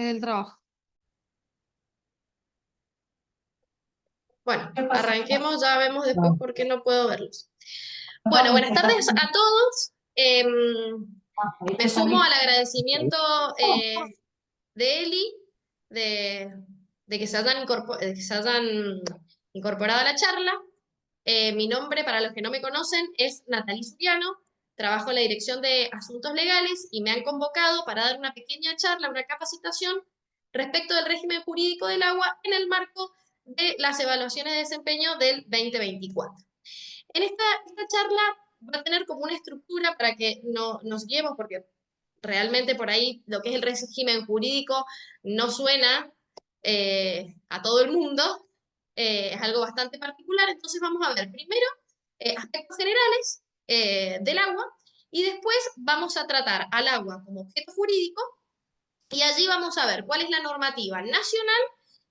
en el trabajo. Bueno, arranquemos, ya vemos después por qué no puedo verlos. Bueno, buenas tardes a todos. Me sumo al agradecimiento de Eli de que se hayan incorporado a la charla. Mi nombre, para los que no me conocen, es Natalie Suriano. Trabajo en la Dirección de Asuntos Legales y me han convocado para dar una pequeña charla, una capacitación respecto del régimen jurídico del agua en el marco de las evaluaciones de desempeño del 2024. En esta charla va a tener como una estructura para que no, nos guiemos, porque realmente por ahí lo que es el régimen jurídico no suena a todo el mundo, es algo bastante particular. Entonces vamos a ver primero aspectos generales del agua, y después vamos a tratar al agua como objeto jurídico, y allí vamos a ver cuál es la normativa nacional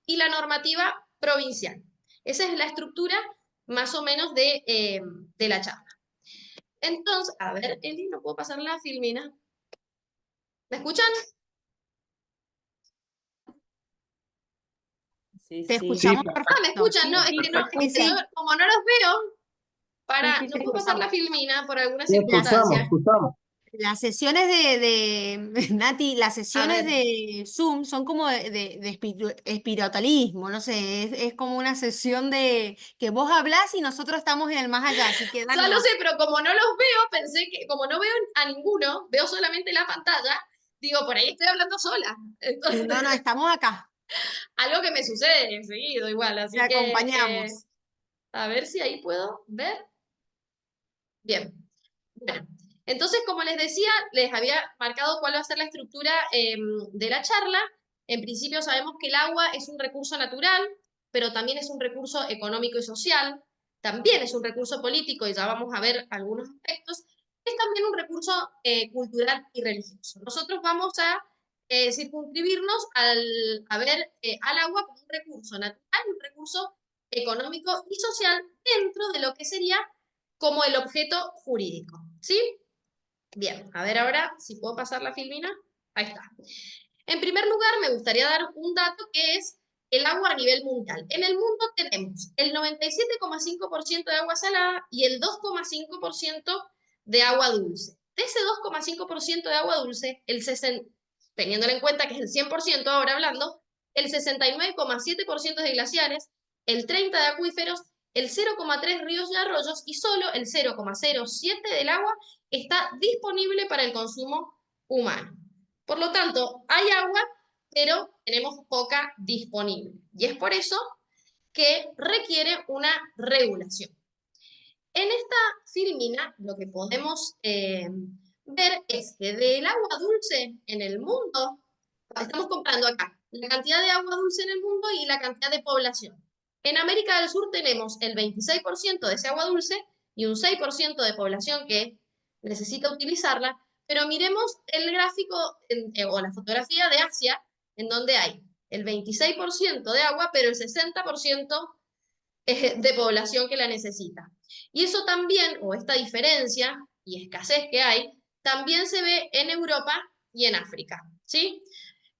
y la normativa provincial. Esa es la estructura más o menos de la charla. Entonces, a ver, Eli, no puedo pasar la filmina. ¿Me escuchan? Sí, Te sí. escuchamos ¿Me perfecto. escuchan? No, es que no, es que yo, como no los veo, no puedo pasar la filmina por alguna Sí, circunstancia. escuchamos. Las sesiones Nati, las A sesiones ver, de Zoom son como de espiritualismo, no sé, es como una sesión de que vos hablás y nosotros estamos en el más allá, así que dale ya lo sé, vos. pero como no los veo, pensé que, como no veo a ninguno, veo solamente la pantalla, digo, por ahí estoy hablando sola. Entonces, No, no, estamos acá, algo que me sucede seguido igual, te así que acompañamos. a ver si ahí puedo ver. Bien. Bueno, entonces, como les decía, les había marcado cuál va a ser la estructura de la charla. En principio sabemos que el agua es un recurso natural, pero también es un recurso económico y social, también es un recurso político, y ya vamos a ver algunos aspectos, es también un recurso cultural y religioso. Nosotros vamos a circunscribirnos a ver al agua como un recurso natural, un recurso económico y social dentro de lo que sería como el objeto jurídico, ¿sí? Bien, a ver ahora si puedo pasar la filmina. Ahí está. En primer lugar, me gustaría dar un dato que es el agua a nivel mundial. En el mundo tenemos el 97,5% de agua salada y el 2,5% de agua dulce. De ese 2,5% de agua dulce, teniéndolo en cuenta que es el 100% ahora hablando, el 69,7% de glaciares, el 30% de acuíferos, el 0,3% ríos y arroyos, y solo el 0,07% del agua está disponible para el consumo humano. Por lo tanto, hay agua, pero tenemos poca disponible. Y es por eso que requiere una regulación. En esta filmina lo que podemos ver es que del agua dulce en el mundo, estamos comparando acá la cantidad de agua dulce en el mundo y la cantidad de población. En América del Sur tenemos el 26% de ese agua dulce y un 6% de población que necesita utilizarla, pero miremos el gráfico o la fotografía de Asia, en donde hay el 26% de agua, pero el 60% de población que la necesita. Y eso también, o esta diferencia y escasez que hay, también se ve en Europa y en África, ¿sí?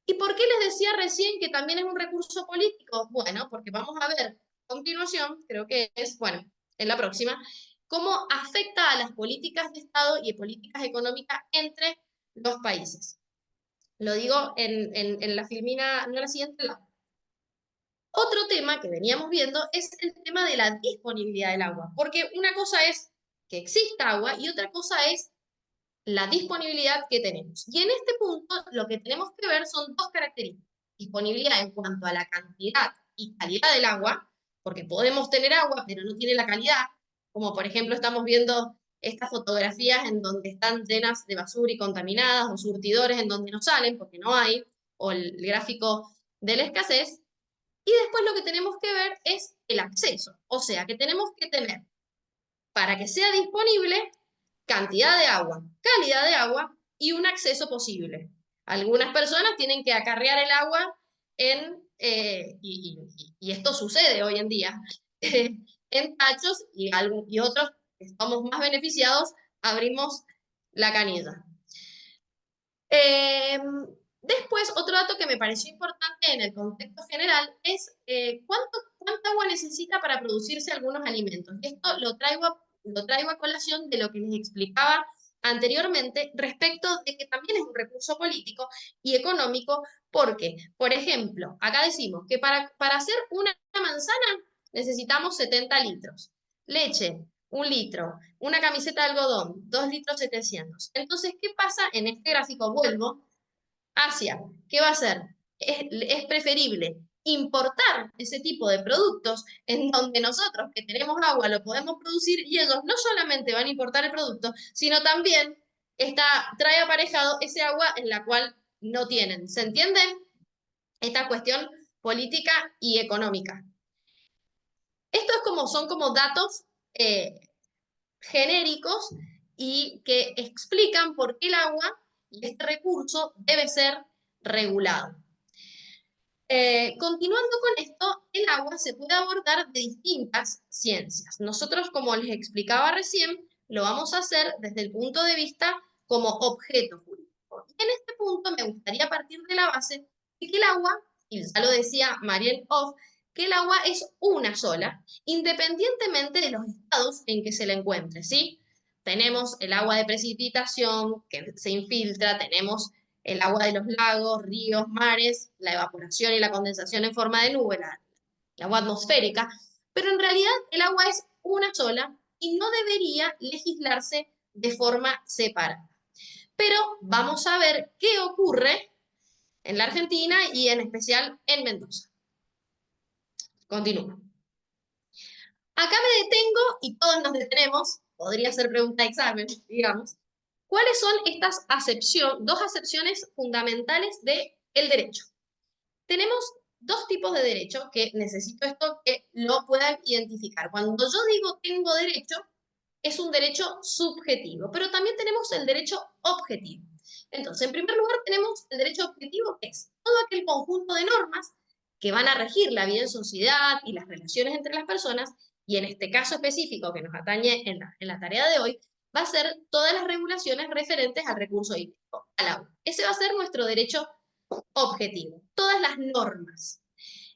¿Y por qué les decía recién que también es un recurso político? Bueno, porque vamos a ver a continuación, creo que es, bueno, en la próxima, cómo afecta a las políticas de Estado y políticas económicas entre los países. Lo digo en la filmina, no la siguiente, la otro tema que veníamos viendo es el tema de la disponibilidad del agua, porque una cosa es que exista agua y otra cosa es la disponibilidad que tenemos. Y en este punto lo que tenemos que ver son dos características. Disponibilidad en cuanto a la cantidad y calidad del agua, porque podemos tener agua, pero no tiene la calidad, como por ejemplo estamos viendo estas fotografías en donde están llenas de basura y contaminadas, o surtidores en donde no salen porque no hay, o el gráfico de la escasez. Y después lo que tenemos que ver es el acceso, o sea que tenemos que tener, para que sea disponible, cantidad de agua, calidad de agua y un acceso posible. Algunas personas tienen que acarrear el agua y esto sucede hoy en día, en tachos, y otros que estamos más beneficiados, abrimos la canilla. Después, otro dato que me pareció importante en el contexto general es cuánta agua necesita para producirse algunos alimentos. Y esto lo traigo a colación de lo que les explicaba anteriormente respecto de que también es un recurso político y económico, porque, por ejemplo, acá decimos que para hacer una manzana necesitamos 70 litros, leche, 1 litro, una camiseta de algodón, 2 litros 700. Entonces, ¿qué pasa en este gráfico? Vuelvo Asia, ¿qué va a hacer? Es preferible importar ese tipo de productos en donde nosotros que tenemos agua lo podemos producir y ellos no solamente van a importar el producto, sino también trae aparejado ese agua en la cual no tienen. ¿Se entiende? Esta cuestión política y económica. Esto son como datos eh, genéricos y que explican por qué el agua y este recurso debe ser regulado. Continuando con esto, el agua se puede abordar de distintas ciencias. Nosotros, como les explicaba recién, lo vamos a hacer desde el punto de vista como objeto jurídico. Y en este punto me gustaría partir de la base de que el agua, y ya lo decía Mariel Hoff, que el agua es una sola, independientemente de los estados en que se la encuentre, ¿sí? Tenemos el agua de precipitación que se infiltra, tenemos el agua de los lagos, ríos, mares, la evaporación y la condensación en forma de nube, la agua atmosférica, pero en realidad el agua es una sola y no debería legislarse de forma separada. Pero vamos a ver qué ocurre en la Argentina y en especial en Mendoza. Continúo. Acá me detengo y todos nos detenemos, podría ser pregunta de examen, digamos. ¿Cuáles son estas dos acepciones fundamentales del derecho? Tenemos dos tipos de derecho que necesito esto que lo puedan identificar. Cuando yo digo tengo derecho, es un derecho subjetivo, pero también tenemos el derecho objetivo. Entonces, en primer lugar, tenemos el derecho objetivo, que es todo aquel conjunto de normas que van a regir la vida en sociedad y las relaciones entre las personas, y en este caso específico que nos atañe en la tarea de hoy, va a ser todas las regulaciones referentes al recurso hídrico, al agua. Ese va a ser nuestro derecho objetivo, todas las normas.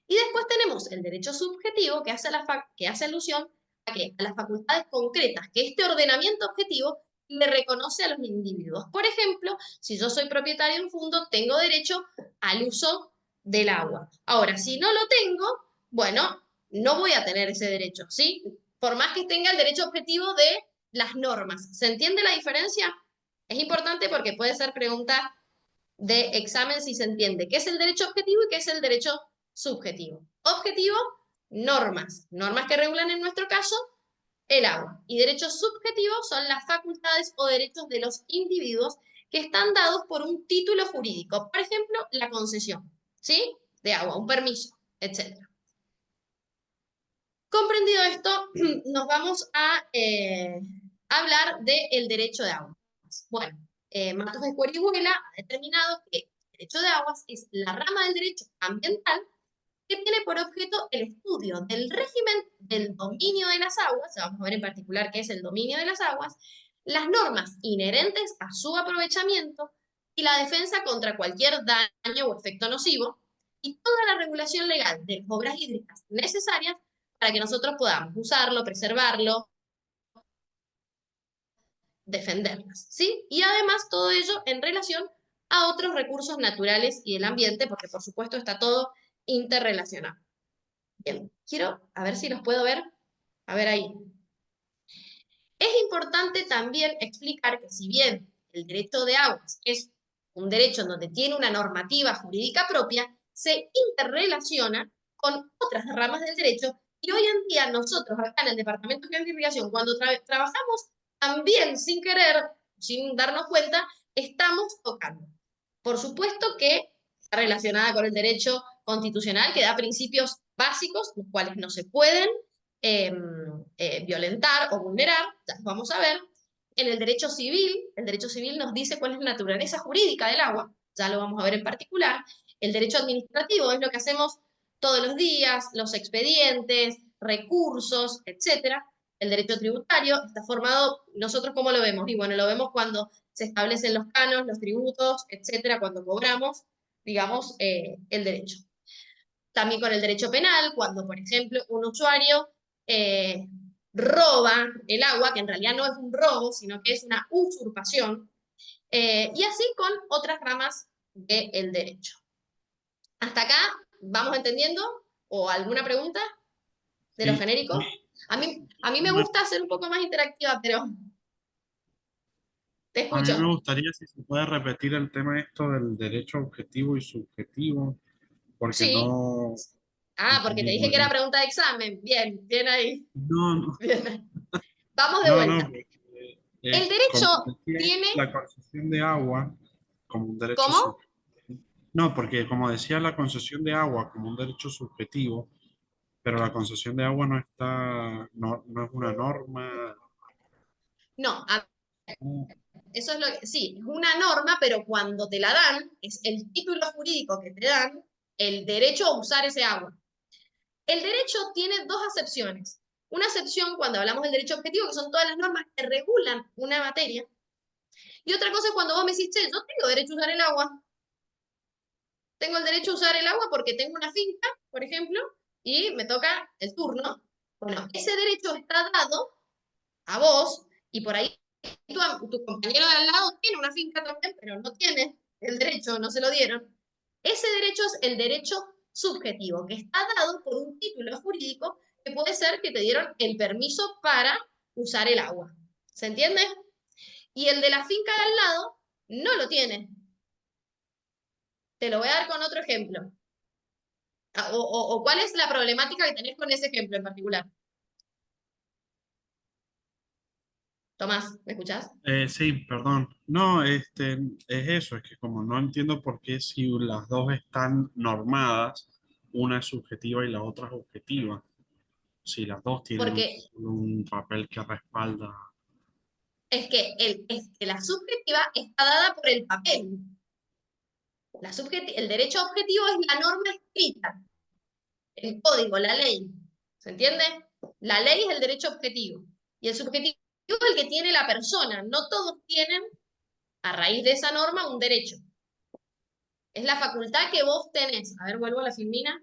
Y después tenemos el derecho subjetivo que hace alusión a las facultades concretas que este ordenamiento objetivo le reconoce a los individuos. Por ejemplo, si yo soy propietario de un fondo, tengo derecho al uso del agua. Ahora, si no lo tengo, bueno, no voy a tener ese derecho, ¿sí? Por más que tenga el derecho objetivo de las normas. ¿Se entiende la diferencia? Es importante porque puede ser pregunta de examen si se entiende qué es el derecho objetivo y qué es el derecho subjetivo. Objetivo, normas. Normas que regulan en nuestro caso el agua. Y derechos subjetivos son las facultades o derechos de los individuos que están dados por un título jurídico. Por ejemplo, la concesión, ¿sí? De agua, un permiso, etc. Comprendido esto, nos vamos a hablar del derecho de agua. Bueno, Matos de Escuerihuela ha determinado que el derecho de aguas es la rama del derecho ambiental que tiene por objeto el estudio del régimen del dominio de las aguas, vamos a ver en particular qué es el dominio de las aguas, las normas inherentes a su aprovechamiento y la defensa contra cualquier daño o efecto nocivo, y toda la regulación legal de las obras hídricas necesarias para que nosotros podamos usarlo, preservarlo, defenderlas, ¿sí? Y además todo ello en relación a otros recursos naturales y el ambiente, porque por supuesto está todo interrelacionado. Bien, quiero a ver si los puedo ver. A ver ahí. Es importante también explicar que si bien el derecho de aguas es un derecho en donde tiene una normativa jurídica propia, se interrelaciona con otras ramas del derecho y hoy en día nosotros acá en el Departamento de Planificación, cuando trabajamos también sin querer, sin darnos cuenta, estamos tocando. Por supuesto que está relacionada con el derecho constitucional que da principios básicos, los cuales no se pueden violentar o vulnerar, ya vamos a ver. En el derecho civil nos dice cuál es la naturaleza jurídica del agua, ya lo vamos a ver en particular. El derecho administrativo es lo que hacemos todos los días, los expedientes, recursos, etcétera. El derecho tributario está formado, nosotros cómo lo vemos, y bueno, lo vemos cuando se establecen los canos, los tributos, etcétera, cuando cobramos. digamos, el derecho. También con el derecho penal, cuando, por ejemplo, un usuario eh, roba el agua, que en realidad no es un robo, sino que es una usurpación, y así con otras ramas del derecho. ¿Hasta acá vamos entendiendo? ¿O alguna pregunta de lo Sí, genérico? A mí me me- gusta ser un poco más interactiva, pero te a mí me escucho. gustaría si se puede repetir el tema esto del derecho objetivo y subjetivo, porque Sí. no Ah, porque te entendí dije muy que era bien. pregunta de examen. Bien, bien ahí. No, no, Bien. Vamos de no, no, vuelta. porque, El como derecho decía, tiene, la concesión de agua como un derecho ¿cómo? subjetivo. No, porque como decía, la concesión de agua como un derecho subjetivo, pero la concesión de agua no está, no es una norma. No, No, eso es lo que, sí, es una norma, pero cuando te la dan, es el título jurídico que te dan, el derecho a usar ese agua. El derecho tiene dos acepciones. Una acepción cuando hablamos del derecho objetivo, que son todas las normas que regulan una materia, y otra cosa es cuando vos me decís, che, yo tengo derecho a usar el agua. Tengo el derecho a usar el agua porque tengo una finca, por ejemplo, y me toca el turno. Bueno, ese derecho está dado a vos, y por ahí tu compañero de al lado tiene una finca también, pero no tiene el derecho, no se lo dieron. Ese derecho es el derecho subjetivo, que está dado por un título jurídico que puede ser que te dieron el permiso para usar el agua. ¿Se entiende? Y el de la finca de al lado no lo tiene. Te lo voy a dar con otro ejemplo. O cuál es la problemática que tenés con ese ejemplo en particular. Tomás, ¿me escuchás? sí, perdón. No, es eso, es que como no entiendo por qué si las dos están normadas, una es subjetiva y la otra es objetiva, si las dos tienen Porque un papel que respalda. es que la subjetiva está dada por el papel. El derecho objetivo es la norma escrita, el código, la ley. ¿Se entiende? La ley es el derecho objetivo. Y el subjetivo es el que tiene la persona. No todos tienen, a raíz de esa norma, un derecho. Es la facultad que vos tenés. A ver, vuelvo a la filmina.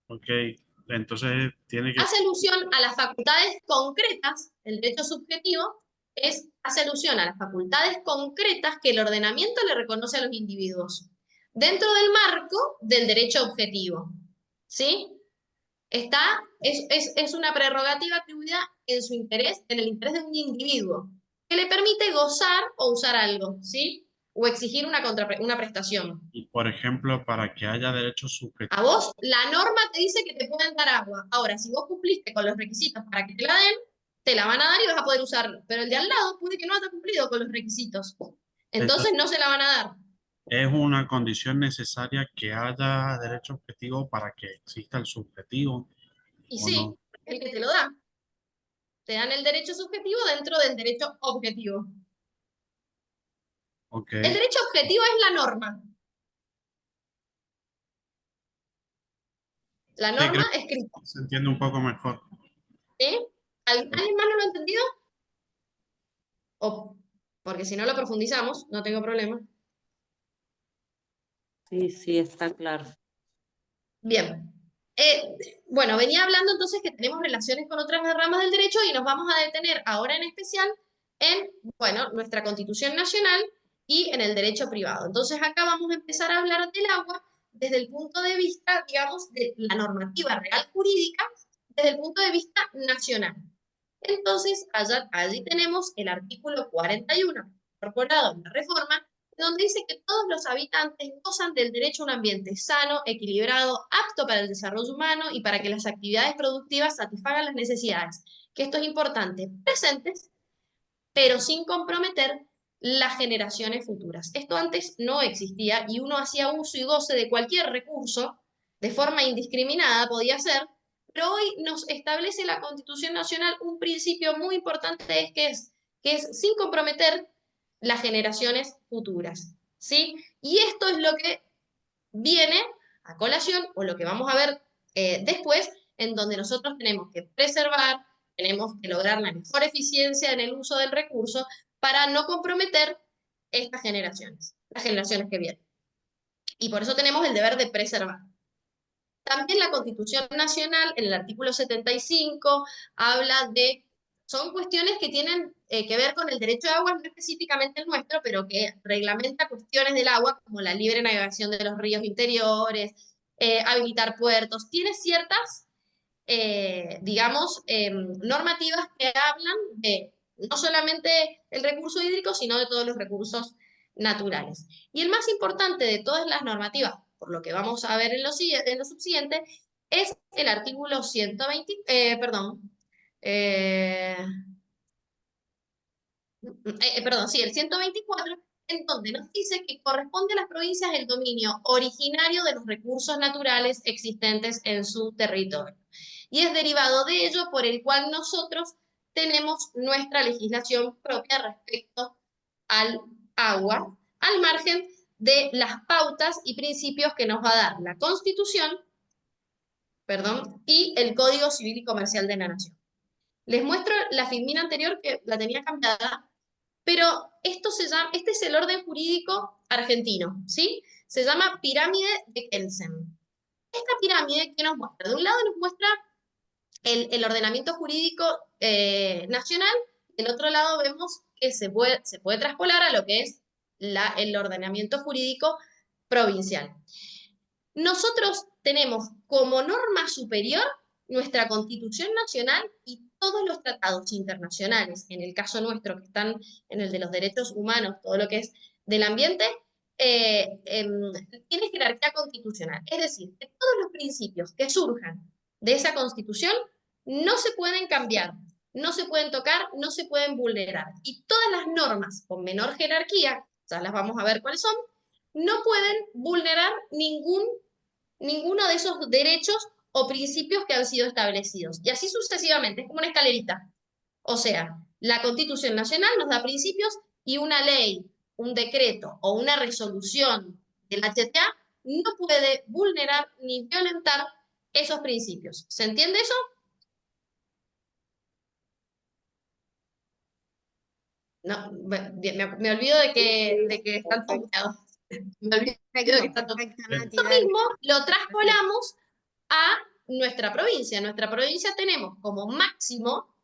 Ok, entonces tiene que, Hace alusión a las facultades concretas, el derecho subjetivo hace alusión a las facultades concretas que el ordenamiento le reconoce a los individuos, dentro del marco del derecho objetivo. ¿Sí? Es una prerrogativa atribuida en su interés, en el interés de un individuo, que le permite gozar o usar algo, ¿sí? O exigir una prestación. y por ejemplo, para que haya derecho A subjetivo, vos, la norma te dice que te pueden dar agua. Ahora, si vos cumpliste con los requisitos para que te la den, te la van a dar y vas a poder usarla. Pero el de al lado puede que no haya cumplido con los requisitos. Entonces entonces no se la van a dar. es una condición necesaria que haya derecho objetivo para que exista el subjetivo, Y ¿o no? sí, el que te lo da. Te dan el derecho subjetivo dentro del derecho objetivo. Ok, El derecho objetivo es la norma. La sí, norma creo escrita. que se entiende un poco mejor. ¿Sí? ¿Alguien más no lo ha entendido? O, porque si no lo profundizamos, no tengo problema. Sí, sí, está claro. Bien. Bueno, venía hablando entonces que tenemos relaciones con otras ramas del derecho y nos vamos a detener ahora en especial en, bueno, nuestra Constitución Nacional y en el derecho privado. Entonces acá vamos a empezar a hablar del agua desde el punto de vista, digamos, de la normativa real jurídica, desde el punto de vista nacional. Entonces, allí tenemos el artículo 41, incorporado en la reforma, donde dice que todos los habitantes gozan del derecho a un ambiente sano, equilibrado, apto para el desarrollo humano y para que las actividades productivas satisfagan las necesidades, que esto es importante, presentes, pero sin comprometer las generaciones futuras. Esto antes no existía y uno hacía uso y goce de cualquier recurso de forma indiscriminada, podía ser, pero hoy nos establece la Constitución Nacional un principio muy importante que es sin comprometer las generaciones futuras. ¿Sí? Y esto es lo que viene a colación, o lo que vamos a ver después, en donde nosotros tenemos que preservar, tenemos que lograr la mejor eficiencia en el uso del recurso para no comprometer estas generaciones, las generaciones que vienen. y por eso tenemos el deber de preservar. También la Constitución Nacional, en el artículo 75, habla de, son cuestiones que tienen que ver con el derecho de agua, no específicamente el nuestro, pero que reglamenta cuestiones del agua, como la libre navegación de los ríos interiores, habilitar puertos, tiene ciertas, digamos, normativas que hablan de no solamente el recurso hídrico, sino de todos los recursos naturales. Y el más importante de todas las normativas, por lo que vamos a ver en lo subsiguiente, es el artículo 120, eh, perdón, sí, el 124, en donde nos dice que corresponde a las provincias el dominio originario de los recursos naturales existentes en su territorio. Y es derivado de ello por el cual nosotros tenemos nuestra legislación propia respecto al agua, al margen de las pautas y principios que nos va a dar la Constitución, perdón, y el Código Civil y Comercial de la Nación. Les muestro la filmina anterior que la tenía cambiada, pero este es el orden jurídico argentino, ¿sí? Se llama pirámide de Kelsen. Esta pirámide, ¿qué nos muestra? De un lado nos muestra el ordenamiento jurídico nacional, del otro lado vemos que se puede traspolar a lo que es el ordenamiento jurídico provincial. Nosotros tenemos como norma superior nuestra Constitución Nacional y todos los tratados internacionales, en el caso nuestro, que están en el de los derechos humanos, todo lo que es del ambiente, tiene jerarquía constitucional. Es decir, que todos los principios que surjan de esa Constitución no se pueden cambiar, no se pueden tocar, no se pueden vulnerar. Y todas las normas con menor jerarquía, ya las vamos a ver cuáles son, no pueden vulnerar ninguno de esos derechos o principios que han sido establecidos. Y así sucesivamente, es como una escalerita. O sea, la Constitución Nacional nos da principios y una ley, un decreto o una resolución del HTA no puede vulnerar ni violentar esos principios. ¿Se entiende eso? No, me olvido de que están toqueados. Me olvido de que Perfecto, están toqueados. perfecto, Bien. Nati, Lo dale. mismo lo Perfecto. traspolamos a nuestra provincia. En nuestra provincia tenemos como máximo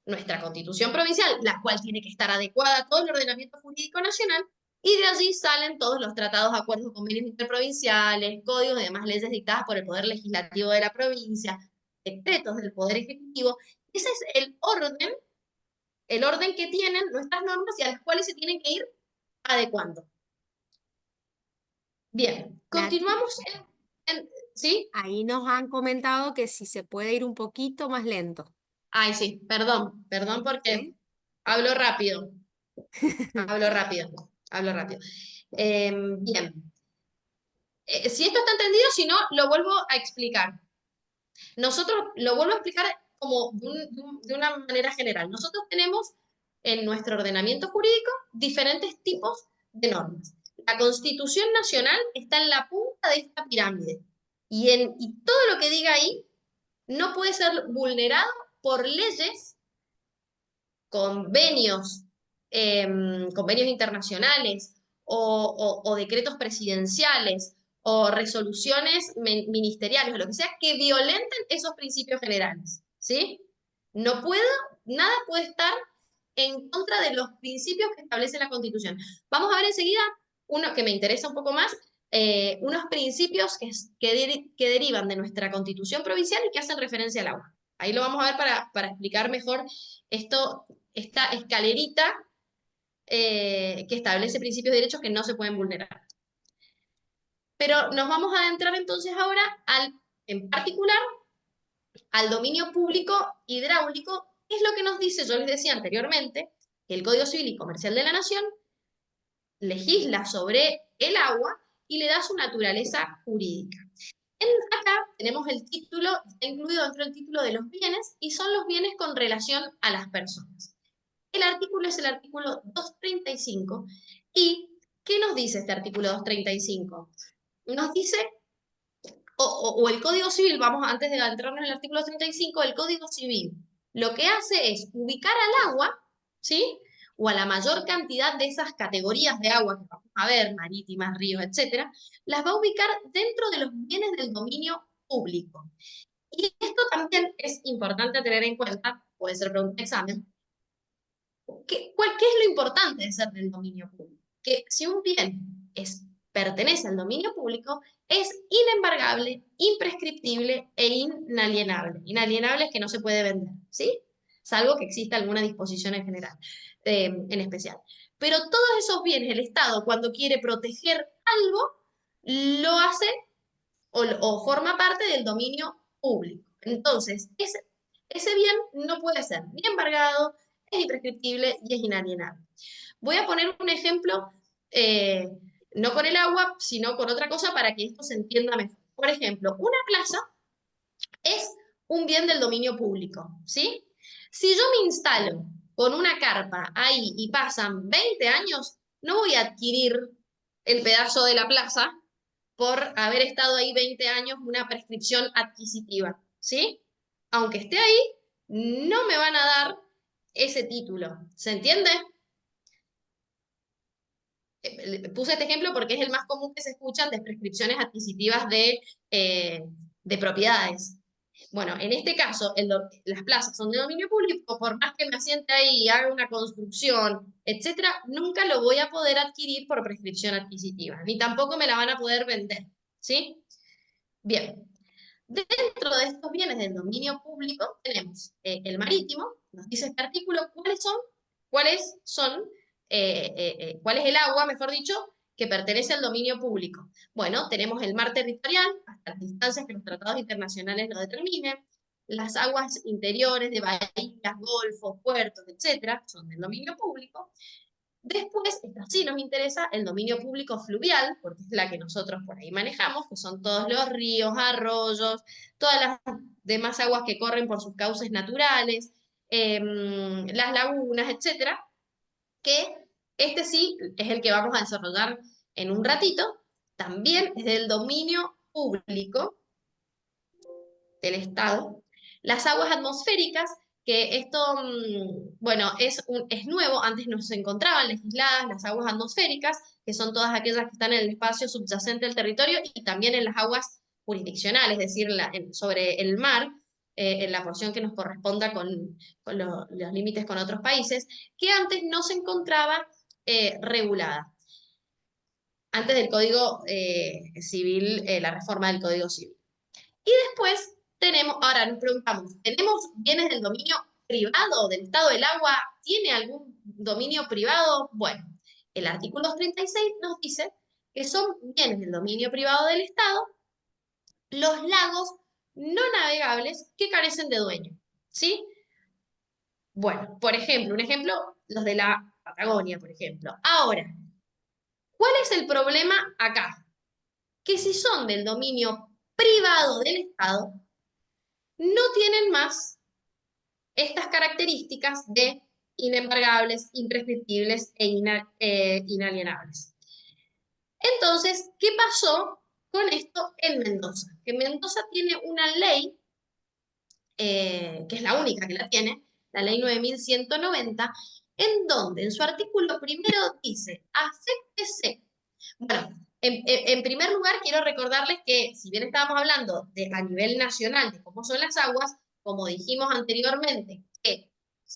nuestra constitución provincial, la cual tiene que estar adecuada a todo el ordenamiento jurídico nacional, y de allí salen todos los tratados, acuerdos, convenios interprovinciales, códigos y demás leyes dictadas por el Poder Legislativo de la provincia, decretos del Poder Ejecutivo. Ese es el orden que tienen nuestras normas y a las cuales se tienen que ir adecuando. Bien, Nati, continuamos ¿sí? ahí nos han comentado que si se puede ir un poquito más lento, Ay, sí, perdón porque ¿sí? hablo rápido, hablo rápido, hablo rápido. Bien, si esto está entendido, si no, lo vuelvo a explicar. Nosotros lo vuelvo a explicar como de una manera general. Nosotros tenemos en nuestro ordenamiento jurídico diferentes tipos de normas. La Constitución Nacional está en la punta de esta pirámide y todo lo que diga ahí no puede ser vulnerado por leyes, convenios, convenios internacionales o decretos presidenciales o resoluciones ministeriales o lo que sea que violenten esos principios generales, ¿sí? No puedo, nada puede estar en contra de los principios que establece la Constitución. Vamos a ver enseguida uno que me interesa un poco más, unos principios que derivan de nuestra Constitución provincial y que hacen referencia al agua. Ahí lo vamos a ver para explicar mejor esta escalerita que establece principios de derechos que no se pueden vulnerar. Pero nos vamos a adentrar entonces ahora, en particular, al dominio público hidráulico, que es lo que nos dice, yo les decía anteriormente, que el Código Civil y Comercial de la Nación legisla sobre el agua y le da su naturaleza jurídica. Acá tenemos el título, está incluido dentro del título de los bienes, y son los bienes con relación a las personas. El artículo es el artículo 235. ¿Y qué nos dice este artículo 235? Nos dice, o el Código Civil, vamos antes de adentrarnos en el artículo 235, el Código Civil lo que hace es ubicar al agua, ¿sí? o a la mayor cantidad de esas categorías de agua que vamos a ver, marítimas, ríos, etcétera, las va a ubicar dentro de los bienes del dominio público. Y esto también es importante tener en cuenta, puede ser pregunta de examen, ¿qué es lo importante de ser del dominio público? Que si un bien pertenece al dominio público, es inembargable, imprescriptible e inalienable. Inalienable es que no se puede vender, ¿sí? Salvo que exista alguna disposición en general, en especial. Pero todos esos bienes, el Estado, cuando quiere proteger algo, lo hace o forma parte del dominio público. Entonces, ese bien no puede ser ni embargado, es imprescriptible y es inalienable. Voy a poner un ejemplo, no con el agua, sino con otra cosa para que esto se entienda mejor. Por ejemplo, una plaza es un bien del dominio público, ¿sí? Si yo me instalo con una carpa ahí y pasan 20 años, no voy a adquirir el pedazo de la plaza por haber estado ahí 20 años, una prescripción adquisitiva, ¿sí? Aunque esté ahí, no me van a dar ese título, ¿se entiende? Puse este ejemplo porque es el más común que se escuchan de prescripciones adquisitivas de propiedades. Bueno, en este caso, las plazas son de dominio público, por más que me asiente ahí y haga una construcción, etcétera, nunca lo voy a poder adquirir por prescripción adquisitiva, ni tampoco me la van a poder vender, ¿sí? Bien, dentro de estos bienes del dominio público tenemos el marítimo, nos dice este artículo cuál es el agua, mejor dicho, que pertenece al dominio público. Bueno, tenemos el mar territorial, hasta las instancias que los tratados internacionales lo determinen, las aguas interiores de bahías, golfos, puertos, etcétera, son del dominio público. Después, esta sí nos interesa, el dominio público fluvial, porque es la que nosotros por ahí manejamos, que son todos los ríos, arroyos, todas las demás aguas que corren por sus cauces naturales, las lagunas, etcétera, que este sí es el que vamos a desarrollar en un ratito, también es del dominio público del Estado. Las aguas atmosféricas, que esto, bueno, es nuevo, antes no se encontraban legisladas las aguas atmosféricas, que son todas aquellas que están en el espacio subyacente del territorio y también en las aguas jurisdiccionales, es decir, sobre el mar, en la porción que nos corresponda con los límites con otros países, que antes no se encontraba regulada. Antes del Código Civil, la reforma del Código Civil. Y después ahora nos preguntamos, ¿tenemos bienes del dominio privado del Estado del agua? ¿Tiene algún dominio privado? Bueno, el artículo 236 nos dice que son bienes del dominio privado del Estado los lagos no navegables que carecen de dueño, ¿sí? Bueno, por ejemplo, un ejemplo, los de la Patagonia, por ejemplo. Ahora, ¿cuál es el problema acá? Que si son del dominio privado del Estado, no tienen más estas características de inembargables, imprescriptibles e inalienables. Entonces, ¿qué pasó con esto en Mendoza? Que Mendoza tiene una ley, que es la única que la tiene, la ley 9190, en donde en su artículo primero dice, aféctese. Bueno, en primer lugar quiero recordarles que si bien estábamos hablando a nivel nacional de cómo son las aguas, como dijimos anteriormente, que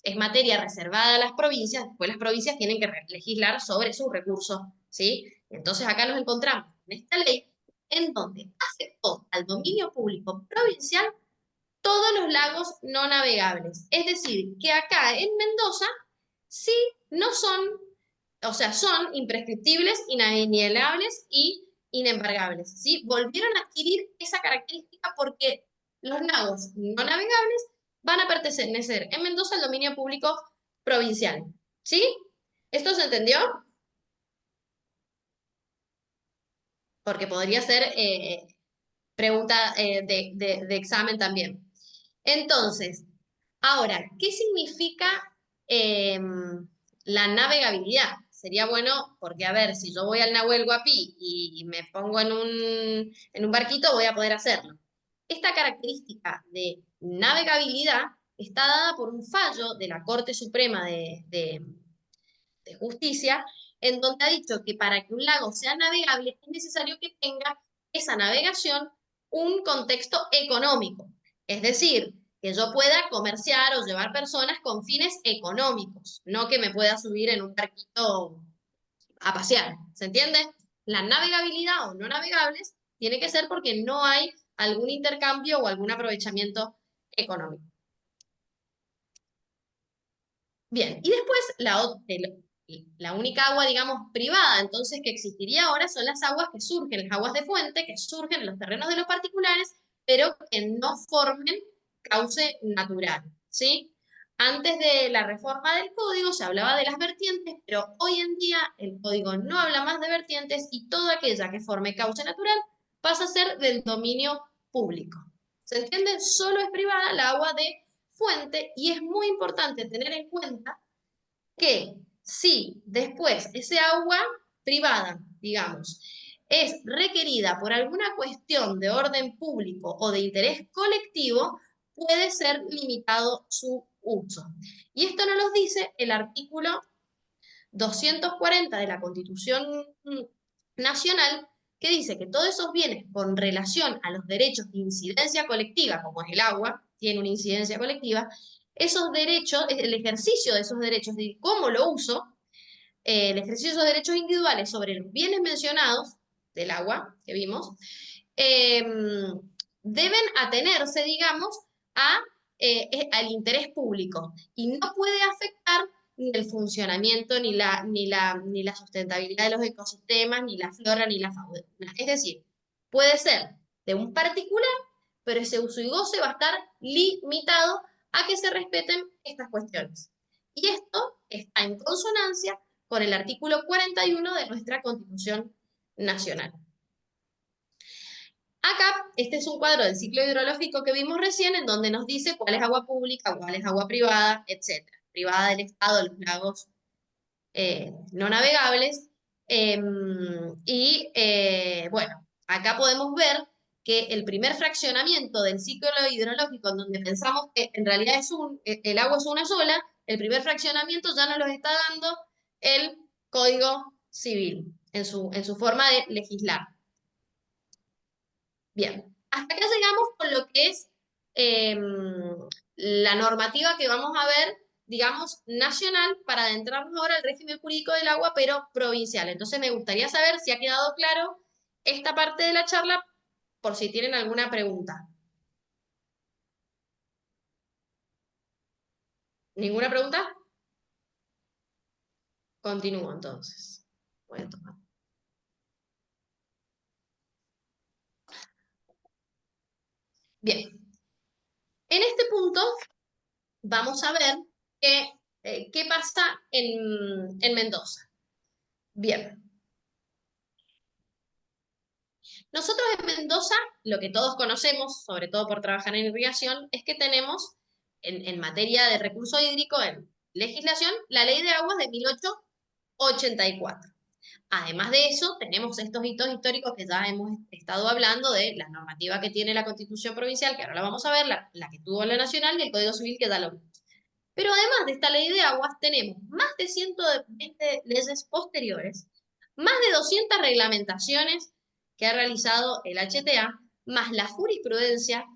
es materia reservada a las provincias, después las provincias tienen que legislar sobre sus recursos, ¿sí? Entonces acá nos encontramos en esta ley en donde afectó al dominio público provincial todos los lagos no navegables. Es decir, que acá en Mendoza sí no son, o sea, son imprescriptibles, inalienables y inembargables, ¿sí? Volvieron a adquirir esa característica porque los lagos no navegables van a pertenecer en Mendoza al dominio público provincial, ¿sí? ¿Esto se entendió? Porque podría ser pregunta de examen también. Entonces, ahora, ¿qué significa la navegabilidad? Sería bueno, porque a ver, si yo voy al Nahuel Huapi y me pongo en un barquito, voy a poder hacerlo. Esta característica de navegabilidad está dada por un fallo de la Corte Suprema de Justicia, en donde ha dicho que para que un lago sea navegable es necesario que tenga esa navegación un contexto económico. Es decir, que yo pueda comerciar o llevar personas con fines económicos, no que me pueda subir en un barquito a pasear, ¿se entiende? La navegabilidad o no navegables tiene que ser porque no hay algún intercambio o algún aprovechamiento económico. Bien, y después la única agua, digamos, privada, entonces, que existiría ahora son las aguas que surgen, las aguas de fuente, que surgen en los terrenos de los particulares, pero que no formen cauce natural, ¿sí? Antes de la reforma del código se hablaba de las vertientes, pero hoy en día el código no habla más de vertientes y toda aquella que forme cauce natural pasa a ser del dominio público. ¿Se entiende? Solo es privada la agua de fuente y es muy importante tener en cuenta que si después ese agua privada, digamos, es requerida por alguna cuestión de orden público o de interés colectivo, puede ser limitado su uso. Y esto nos lo dice el artículo 240 de la Constitución Nacional, que dice que todos esos bienes con relación a los derechos de incidencia colectiva, como es el agua, tiene una incidencia colectiva, esos derechos, el ejercicio de esos derechos, de cómo lo uso, el ejercicio de esos derechos individuales sobre los bienes mencionados del agua que vimos, eh, deben atenerse, digamos, al interés público y no puede afectar ni el funcionamiento, ni la sustentabilidad de los ecosistemas, ni la flora, ni la fauna. Es decir, puede ser de un particular, pero ese uso y goce va a estar limitado a que se respeten estas cuestiones. Y esto está en consonancia con el artículo 41 de nuestra Constitución Nacional. Acá, este es un cuadro del ciclo hidrológico que vimos recién, en donde nos dice cuál es agua pública, cuál es agua privada, etc. Privada del Estado, los lagos no navegables. Bueno, acá podemos ver que el primer fraccionamiento del ciclo hidrológico, en donde pensamos que en realidad el agua es una sola, el primer fraccionamiento ya nos lo está dando el Código Civil en su forma de legislar. Bien, hasta acá llegamos con lo que es la normativa que vamos a ver, digamos, nacional, para adentrarnos ahora al régimen jurídico del agua, pero provincial. Entonces me gustaría saber si ha quedado claro esta parte de la charla, por si tienen alguna pregunta. ¿Ninguna pregunta? Continúo entonces. Voy a tomar. Bien, en este punto vamos a ver qué pasa en Mendoza. Bien. Nosotros en Mendoza, lo que todos conocemos, sobre todo por trabajar en irrigación, es que tenemos en materia de recurso hídrico, en legislación, la Ley de Aguas de 1884. Además de eso, tenemos estos hitos históricos que ya hemos estado hablando de la normativa que tiene la Constitución Provincial, que ahora la vamos a ver, la que tuvo la Nacional y el Código Civil, que ya lo vimos. Pero además de esta Ley de Aguas, tenemos más de 120 leyes posteriores, más de 200 reglamentaciones que ha realizado el HTA, más la jurisprudencia,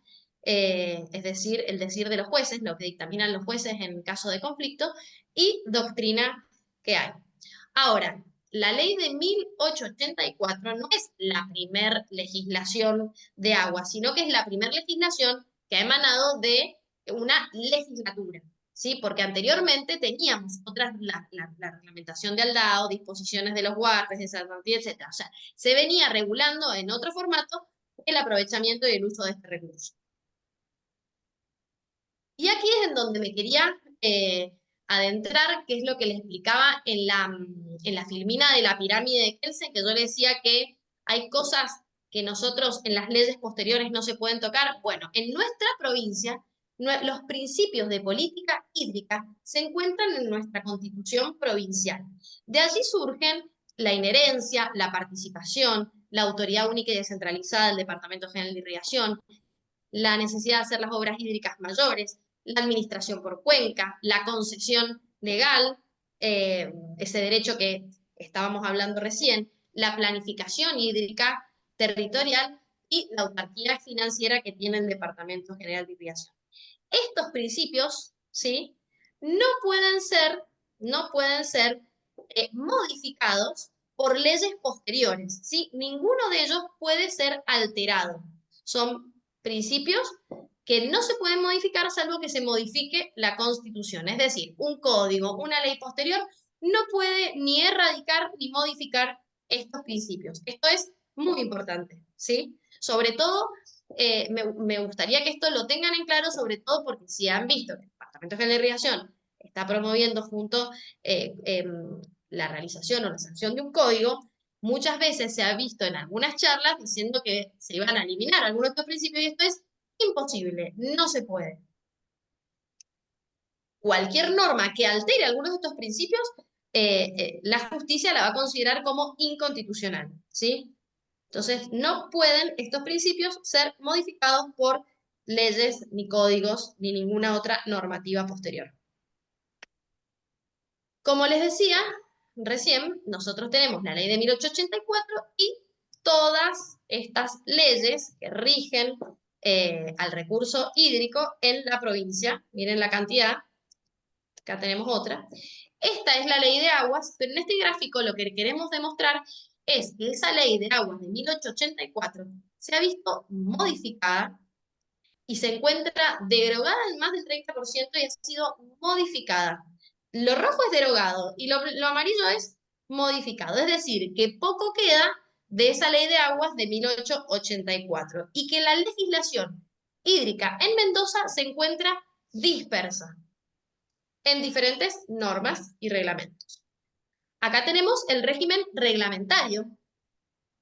es decir, el decir de los jueces, lo que dictaminan los jueces en caso de conflicto, y doctrina que hay. Ahora, la ley de 1884 no es la primer legislación de agua, sino que es la primera legislación que ha emanado de una legislatura, ¿sí? Porque anteriormente teníamos la reglamentación de aldao, disposiciones de los huarpes, de Santantí, etc. O sea, se venía regulando en otro formato el aprovechamiento y el uso de este recurso. Y aquí es en donde me quería adentrar, que es lo que les explicaba en la filmina de la pirámide de Kelsen, que yo le decía que hay cosas que nosotros en las leyes posteriores no se pueden tocar. Bueno, en nuestra provincia, los principios de política hídrica se encuentran en nuestra constitución provincial. De allí surgen la inherencia, la participación, la autoridad única y descentralizada del Departamento General de Irrigación, la necesidad de hacer las obras hídricas mayores, la administración por cuenca, la concesión legal, ese derecho que estábamos hablando recién, la planificación hídrica territorial y la autarquía financiera que tiene el Departamento General de Irrigación. Estos principios, ¿sí? No pueden ser modificados por leyes posteriores, ¿sí? Ninguno de ellos puede ser alterado. Son principios que no se pueden modificar salvo que se modifique la Constitución. Es decir, un código, una ley posterior, no puede ni erradicar ni modificar estos principios. Esto es muy importante, ¿sí? Sobre todo, me gustaría que esto lo tengan en claro, sobre todo porque si han visto que el Departamento General de Irrigación está promoviendo junto la realización o la sanción de un código, muchas veces se ha visto en algunas charlas diciendo que se iban a eliminar algunos de estos principios y esto es imposible, no se puede. Cualquier norma que altere algunos de estos principios, la justicia la va a considerar como inconstitucional, ¿sí? Entonces, no pueden estos principios ser modificados por leyes, ni códigos, ni ninguna otra normativa posterior. Como les decía recién, nosotros tenemos la ley de 1884 y todas estas leyes que rigen al recurso hídrico en la provincia. Miren la cantidad, acá tenemos otra. Esta es la ley de aguas, pero en este gráfico lo que queremos demostrar es que esa ley de aguas de 1884 se ha visto modificada y se encuentra derogada en más del 30% y ha sido modificada. Lo rojo es derogado y lo amarillo es modificado. Es decir, que poco queda de esa ley de aguas de 1884 y que la legislación hídrica en Mendoza se encuentra dispersa en diferentes normas y reglamentos. Acá tenemos el régimen reglamentario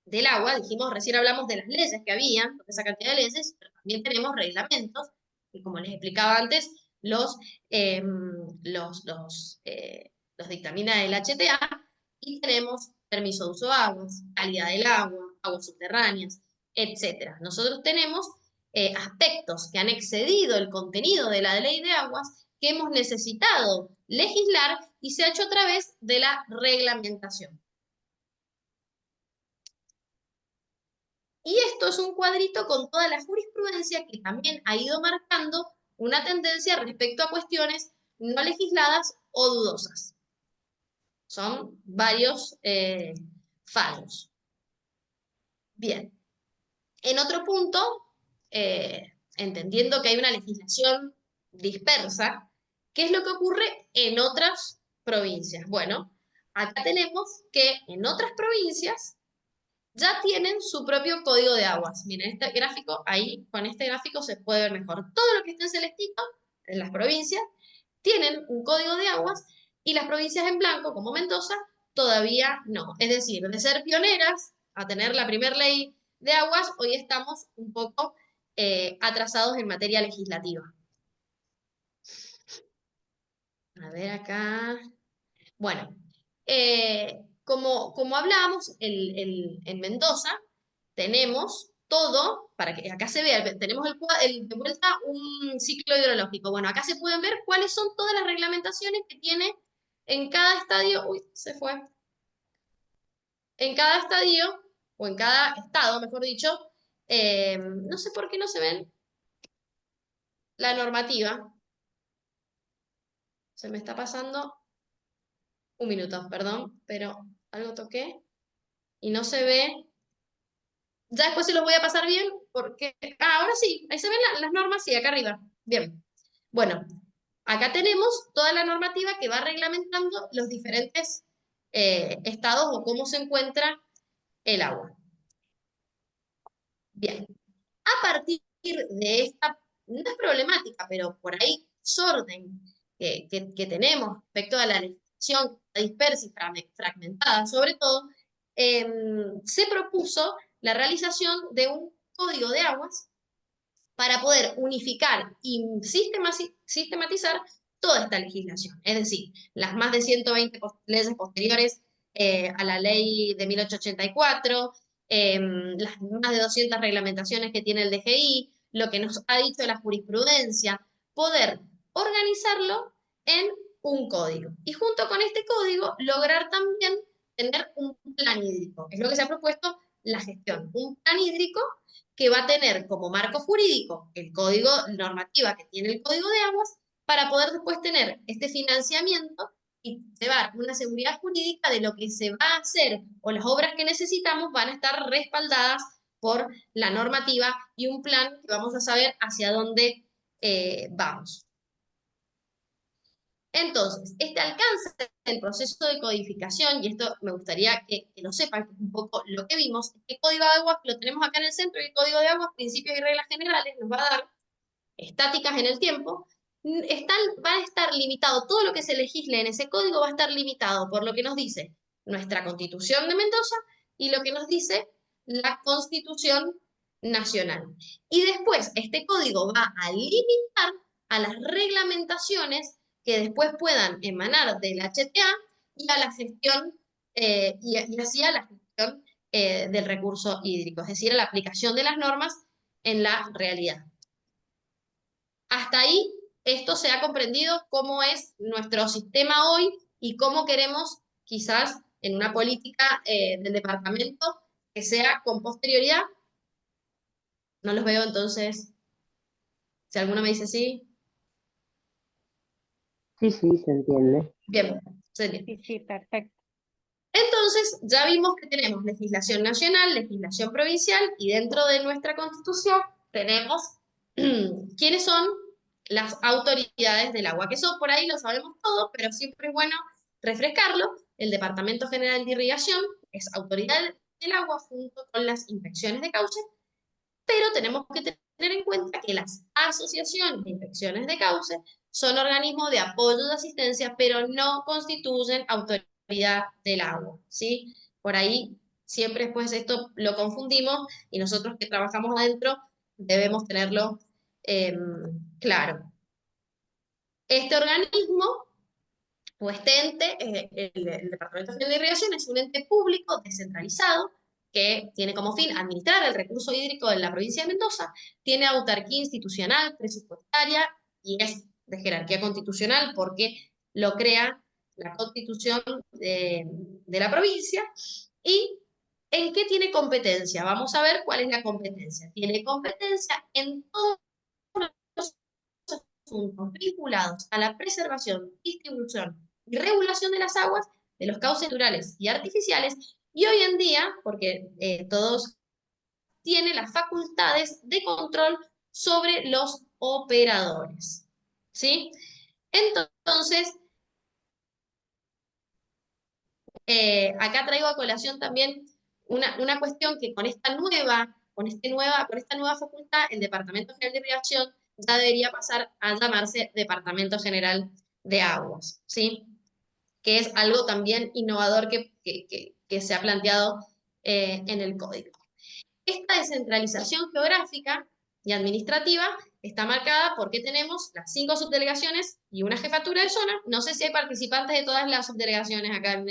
del agua, dijimos, recién hablamos de las leyes que había, esa cantidad de leyes, pero también tenemos reglamentos, y como les explicaba antes, los dictamina el HTA, y tenemos permiso de uso de aguas, calidad del agua, aguas subterráneas, etc. Nosotros tenemos aspectos que han excedido el contenido de la ley de aguas que hemos necesitado legislar y se ha hecho a través de la reglamentación. Y esto es un cuadrito con toda la jurisprudencia que también ha ido marcando una tendencia respecto a cuestiones no legisladas o dudosas. Son varios fallos. Bien. En otro punto, entendiendo que hay una legislación dispersa, ¿qué es lo que ocurre en otras provincias? Bueno, acá tenemos que en otras provincias ya tienen su propio código de aguas. Miren, este gráfico, ahí con este gráfico se puede ver mejor. Todo lo que está en celestito, en las provincias, tienen un código de aguas y las provincias en blanco, como Mendoza, todavía no. Es decir, de ser pioneras a tener la primera ley de aguas, hoy estamos un poco atrasados en materia legislativa. A ver acá. Bueno, como hablábamos, en Mendoza tenemos todo, para que acá se vea, tenemos de vuelta un ciclo hidrológico. Bueno, acá se pueden ver cuáles son todas las reglamentaciones que tiene en cada estadio. Uy, se fue. En cada estadio, o en cada estado, mejor dicho, no sé por qué no se ven la normativa. Se me está pasando un minuto, perdón, pero algo toqué y no se ve. Ya después se los voy a pasar bien, porque... Ah, ahora sí, ahí se ven las normas, sí, acá arriba. Bien. Bueno, acá tenemos toda la normativa que va reglamentando los diferentes estados o cómo se encuentra el agua. Bien. A partir de esta, no es problemática, pero por ahí desorden que tenemos respecto a la legislación dispersa y fragmentada, sobre todo, se propuso la realización de un código de aguas para poder unificar y sistematizar toda esta legislación. Es decir, las más de 120 leyes posteriores a la ley de 1884, las más de 200 reglamentaciones que tiene el DGI, lo que nos ha dicho la jurisprudencia, poder organizarlo en un código. Y junto con este código, lograr también tener un plan hídrico. Es lo que se ha propuesto la gestión. Un plan hídrico que va a tener como marco jurídico el código normativa que tiene el Código de Aguas, para poder después tener este financiamiento y llevar una seguridad jurídica de lo que se va a hacer o las obras que necesitamos van a estar respaldadas por la normativa y un plan que vamos a saber hacia dónde vamos. Entonces, este alcance del proceso de codificación, y esto me gustaría que lo sepan, que es un poco lo que vimos, es que el Código de Aguas lo tenemos acá en el centro, y el Código de Aguas, principios y reglas generales, nos va a dar estáticas en el tiempo, va a estar limitado, todo lo que se legisle en ese código va a estar limitado por lo que nos dice nuestra Constitución de Mendoza y lo que nos dice la Constitución Nacional. Y después este código va a limitar a las reglamentaciones que después puedan emanar del HTA y a la gestión, y así a la gestión del recurso hídrico, es decir, a la aplicación de las normas en la realidad. Hasta ahí, esto se ha comprendido cómo es nuestro sistema hoy y cómo queremos, quizás, en una política del departamento que sea con posterioridad. No los veo, entonces, si alguno me dice sí, Sí, sí, se entiende. bien, se entiende. Sí, sí, perfecto. Entonces, ya vimos que tenemos legislación nacional, legislación provincial, y dentro de nuestra Constitución tenemos quiénes son las autoridades del agua, que eso por ahí lo sabemos todo, pero siempre es bueno refrescarlo. El Departamento General de Irrigación es autoridad del agua junto con las inspecciones de cauce, pero tenemos que tener en cuenta que las asociaciones de inspecciones de cauce son organismos de apoyo de asistencia, pero no constituyen autoridad del agua, ¿sí? Por ahí siempre después esto lo confundimos y nosotros que trabajamos adentro debemos tenerlo claro. Este organismo o este ente, el Departamento General de Irrigación, es un ente público descentralizado que tiene como fin administrar el recurso hídrico de la provincia de Mendoza, tiene autarquía institucional, presupuestaria y es de jerarquía constitucional porque lo crea la Constitución de la provincia. ¿Y en qué tiene competencia? Vamos a ver cuál es la competencia. Tiene competencia en todos los asuntos vinculados a la preservación, distribución y regulación de las aguas, de los cauces naturales y artificiales, y hoy en día, porque todos tienen las facultades de control sobre los operadores, ¿sí? Entonces, acá traigo a colación también una cuestión que con esta nueva facultad, el Departamento General de Irrigación ya debería pasar a llamarse Departamento General de Aguas, ¿sí? Que es algo también innovador que se ha planteado en el código. Esta descentralización geográfica y administrativa está marcada porque tenemos las 5 subdelegaciones y una jefatura de zona. No sé si hay participantes de todas las subdelegaciones acá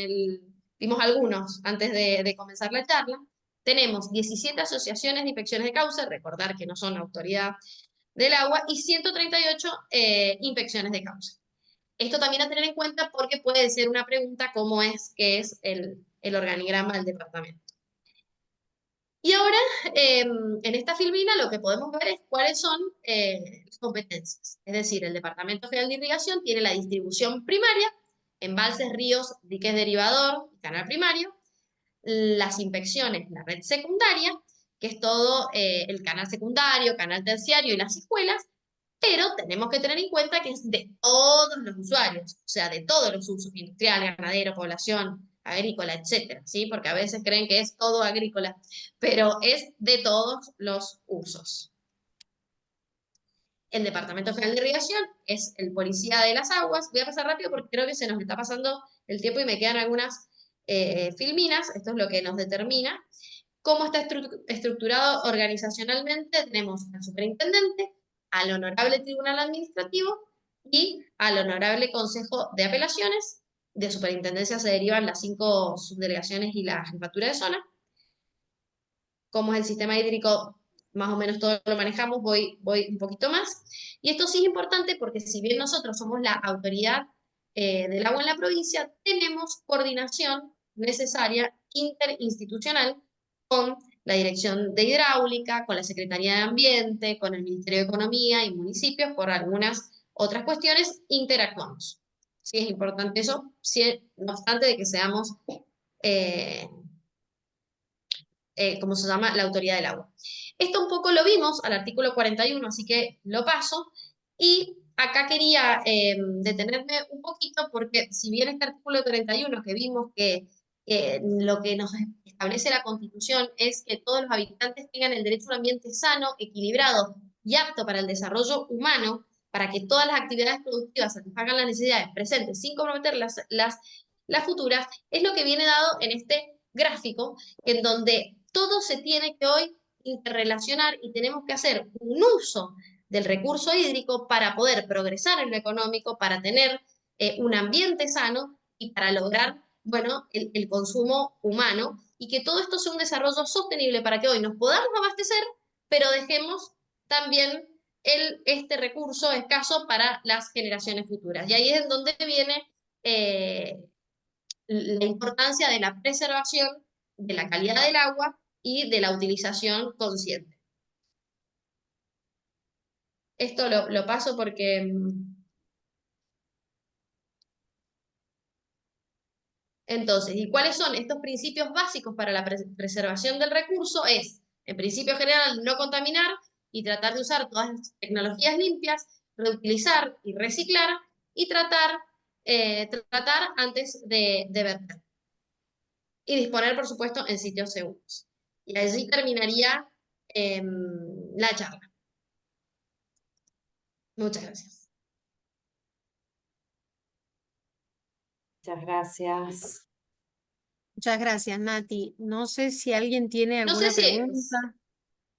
vimos algunos antes de comenzar la charla. Tenemos 17 asociaciones de inspecciones de cauce, recordar que no son autoridad del agua, y 138 inspecciones de cauce. Esto también a tener en cuenta porque puede ser una pregunta cómo es que es el organigrama del departamento. Y ahora, en esta filmina, lo que podemos ver es cuáles son las competencias. Es decir, el Departamento General de Irrigación tiene la distribución primaria, embalses, ríos, diques derivador y canal primario, las inspecciones, la red secundaria, que es todo el canal secundario, canal terciario y las escuelas, pero tenemos que tener en cuenta que es de todos los usuarios, o sea, de todos los usos, industrial, ganadero, población, agrícola, etcétera, ¿sí? Porque a veces creen que es todo agrícola, pero es de todos los usos. El Departamento General de Irrigación es el policía de las aguas. Voy a pasar rápido porque creo que se nos está pasando el tiempo y me quedan algunas filminas. Esto es lo que nos determina. ¿Cómo está estructurado organizacionalmente? Tenemos al superintendente, al honorable tribunal administrativo y al honorable consejo de apelaciones. De superintendencia se derivan las 5 subdelegaciones y la jefatura de zona. Cómo es el sistema hídrico, más o menos todo lo manejamos, voy un poquito más. Y esto sí es importante porque si bien nosotros somos la autoridad del agua en la provincia, tenemos coordinación necesaria interinstitucional con la Dirección de Hidráulica, con la Secretaría de Ambiente, con el Ministerio de Economía y municipios, por algunas otras cuestiones, interactuamos. Sí, es importante eso, sí, no obstante de que seamos, eh, ¿cómo se llama?, la autoridad del agua. Esto un poco lo vimos al artículo 41, así que lo paso. Y acá quería detenerme un poquito porque si bien este artículo 31 que vimos que lo que nos establece la Constitución es que todos los habitantes tengan el derecho a un ambiente sano, equilibrado y apto para el desarrollo humano, para que todas las actividades productivas satisfagan las necesidades presentes sin comprometer las futuras, es lo que viene dado en este gráfico, en donde todo se tiene que hoy interrelacionar y tenemos que hacer un uso del recurso hídrico para poder progresar en lo económico, para tener un ambiente sano y para lograr, bueno, el consumo humano y que todo esto sea un desarrollo sostenible para que hoy nos podamos abastecer, pero dejemos también este recurso escaso para las generaciones futuras. Y ahí es en donde viene la importancia de la preservación de la calidad del agua y de la utilización consciente. Esto lo paso porque entonces, ¿y cuáles son estos principios básicos para la preservación del recurso? Es, en principio general, no contaminar y tratar de usar todas las tecnologías limpias, reutilizar y reciclar y tratar antes de verter. Y disponer, por supuesto, en sitios seguros. Y allí terminaría la charla. Muchas gracias. Muchas gracias. Muchas gracias, Nati. No sé si alguien tiene No sé alguna si pregunta.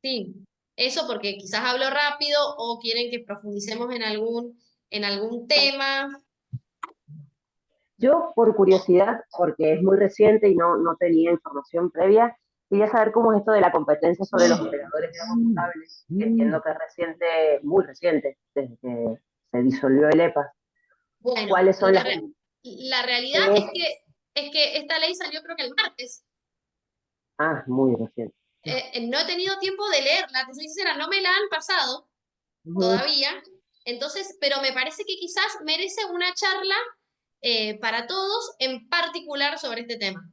sí, eso porque quizás hablo rápido o quieren que profundicemos en algún tema. Yo, por curiosidad, porque es muy reciente y no tenía información previa, quería saber cómo es esto de la competencia sobre los operadores de agua potable, que entiendo que es reciente, muy reciente, desde que se disolvió el EPA. Bueno, ¿Cuáles son las...? la realidad es que esta ley salió creo que el martes. Muy reciente. No he tenido tiempo de leerla, te soy sincera, no me la han pasado todavía. Entonces, pero me parece que quizás merece una charla para todos, en particular sobre este tema.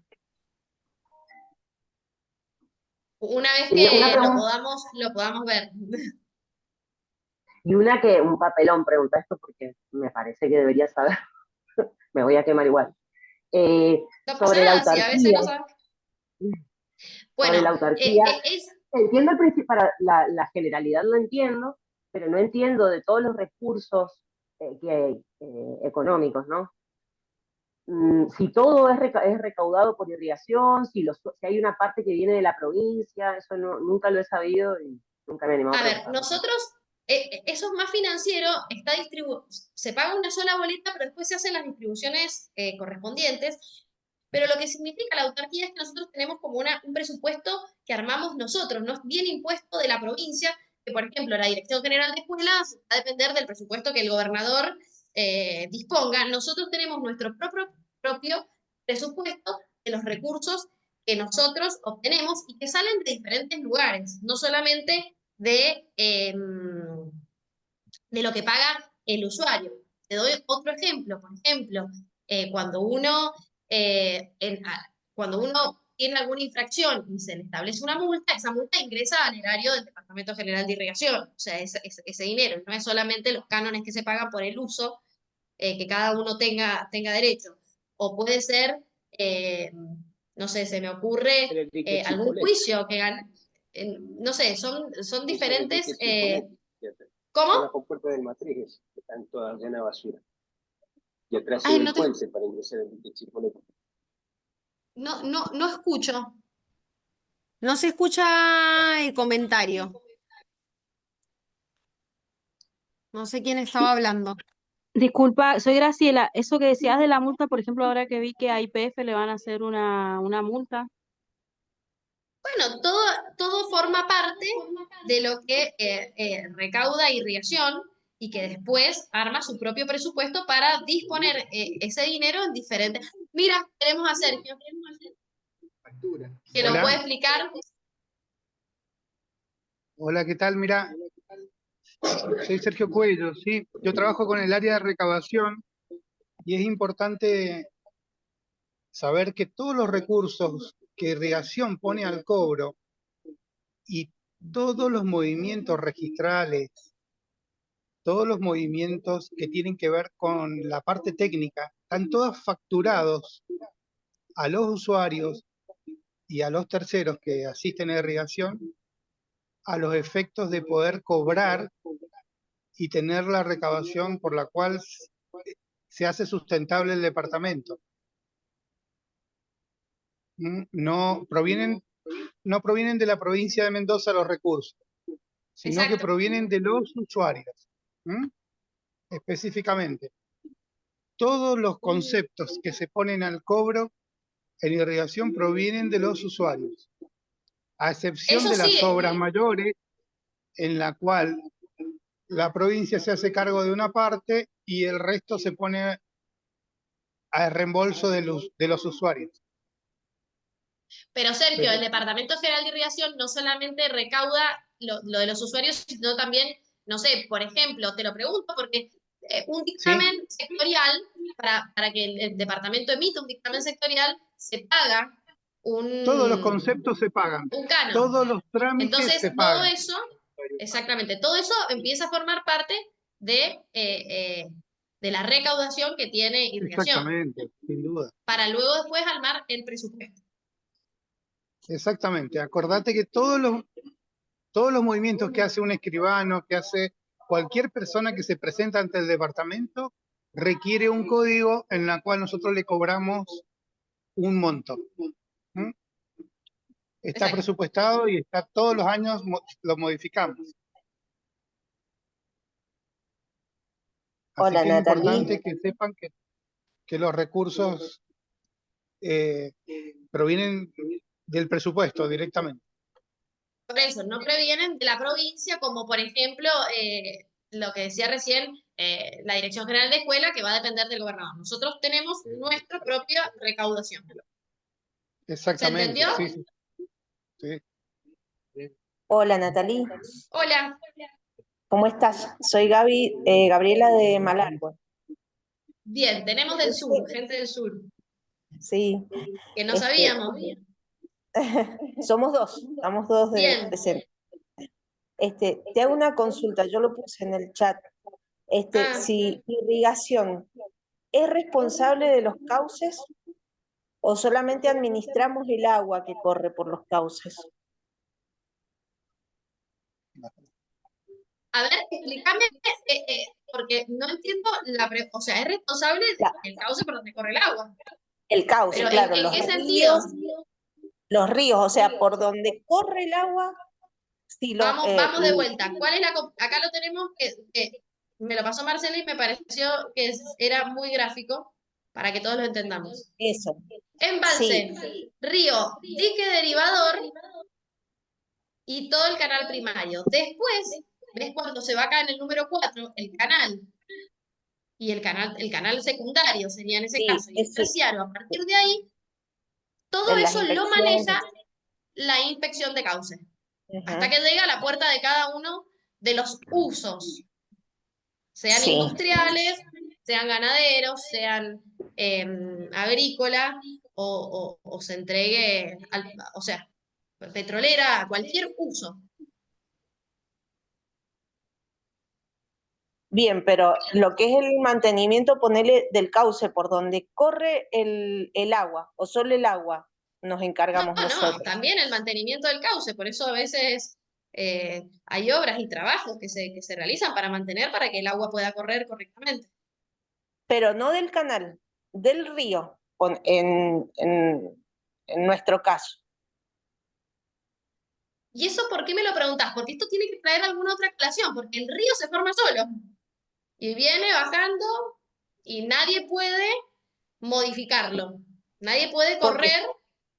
Una vez Y una que pregunta, lo podamos ver. y una que, un papelón, pregunta esto porque me parece que debería saber, me voy a quemar igual. No pasa Sobre la nada, si a veces autarquía, no sabes. sobre la Bueno, autarquía, es entiendo el principio, para la generalidad lo entiendo, pero no entiendo de todos los recursos económicos, ¿no? Si todo es recaudado por irrigación, si hay una parte que viene de la provincia, eso nunca lo he sabido y nunca me he animado a A ver, preguntar. nosotros, eso es más financiero, se paga una sola boleta, pero después se hacen las distribuciones correspondientes. Pero lo que significa la autarquía es que nosotros tenemos como un presupuesto que armamos nosotros, no viene impuesto de la provincia, que por ejemplo la Dirección General de Escuelas va a depender del presupuesto que el gobernador disponga. Nosotros tenemos nuestro propio presupuesto de los recursos que nosotros obtenemos y que salen de diferentes lugares, no solamente de lo que paga el usuario. Te doy otro ejemplo. Por ejemplo, cuando cuando uno tiene alguna infracción y se le establece una multa, esa multa ingresa al erario del Departamento General de Irrigación. O sea, ese dinero no es solamente los cánones que se pagan por el uso que cada uno tenga derecho. O puede ser, no sé, se me ocurre algún juicio que gane. No sé, son diferentes. ¿Cómo? Son las compuertas del Matriz, que están todas llenas de basura. Y atrás Ay, sigue el puente para ingresar el Chipolete. no escucho. No se escucha el comentario. No sé quién estaba hablando. Disculpa, soy Graciela. Eso que decías de la multa, por ejemplo, ahora que vi que a YPF le van a hacer una multa. Bueno, todo forma parte de lo que recauda irrigación y que después arma su propio presupuesto para disponer ese dinero en diferentes... Mira, tenemos a Sergio, que lo puede Hola, explicar. hola, ¿qué tal? Mira, soy Sergio Cuello, ¿sí? Yo trabajo con el área de recaudación y es importante saber que todos los recursos que irrigación pone al cobro y todos los movimientos registrales, todos los movimientos que tienen que ver con la parte técnica, están todos facturados a los usuarios y a los terceros que asisten a irrigación a los efectos de poder cobrar y tener la recaudación por la cual se hace sustentable el departamento. No provienen de la provincia de Mendoza los recursos, sino que Exacto. provienen de los usuarios. Específicamente, todos los conceptos que se ponen al cobro en irrigación provienen de los usuarios, a excepción Eso de sí, las obras mayores, en la cual la provincia se hace cargo de una parte y el resto se pone a reembolso de los usuarios. pero Sergio, Pero, el Departamento General de Irrigación no solamente recauda lo de los usuarios, sino también, no sé, por ejemplo, te lo pregunto porque un ¿sí? dictamen sectorial, para que el departamento emita un dictamen sectorial, se paga Todos los un, conceptos se pagan, un canon. todos los trámites Entonces, se todo pagan. eso, exactamente, todo eso empieza a formar parte de la recaudación que tiene irrigación, Exactamente, sin duda. para luego después armar el presupuesto. Exactamente. Acordate que todos los movimientos que hace un escribano, que hace cualquier persona que se presenta ante el departamento, requiere un código en la cual nosotros le cobramos un monto. Está Exacto. presupuestado y está todos los años lo modificamos. Así Hola que es Natalie. importante que sepan que los recursos provienen del presupuesto directamente. Por eso, no provienen de la provincia, como por ejemplo lo que decía recién la Dirección General de Escuela, que va a depender del gobernador. Nosotros tenemos nuestra propia recaudación. ¿Se Exactamente, entendió? sí, sí, sí. Hola Natalie, Hola. ¿cómo estás? Soy Gabriela de Malargüe. Bien, tenemos del sur, gente del sur, Sí, que no este, sabíamos. estamos dos de Bien. presentes. Te hago una consulta, yo lo puse en el chat. Ah, Si irrigación es responsable de los cauces o solamente administramos el agua que corre por los cauces. a ver, explícame, porque no entiendo o sea, es responsable del cauce por donde corre el agua. El cauce, Pero claro, en qué sentido? los ríos, o sea, por donde corre el agua, si los, Vamos de vuelta. ¿Cuál es acá lo tenemos que me lo pasó Marcela y me pareció que era muy gráfico para que todos lo entendamos. eso, sí, Embalse, río, dique derivador y todo el canal primario. Después, ¿ves cuando se va acá en el número 4, el canal? Y el canal secundario sería en ese caso, y el sí, terciario. A partir de ahí, todo en las eso lo inspecciones. maneja la inspección de cauce, hasta Ujú. que llega a la puerta de cada uno de los usos, sean Sí, industriales, sean ganaderos, sean agrícolas, o se entregue, o sea, petrolera, a cualquier uso. bien, pero lo que es el mantenimiento, ponele del cauce por donde corre el agua, o solo el agua, nos encargamos No, nosotros. también el mantenimiento del cauce, por eso a veces hay obras y trabajos que se realizan para mantener, para que el agua pueda correr correctamente. Pero no del canal, del río, en nuestro caso. ¿Y eso por qué me lo preguntás? Porque esto tiene que traer alguna otra aclaración, porque el río se forma solo y viene bajando y nadie puede modificarlo. Nadie puede Porque correr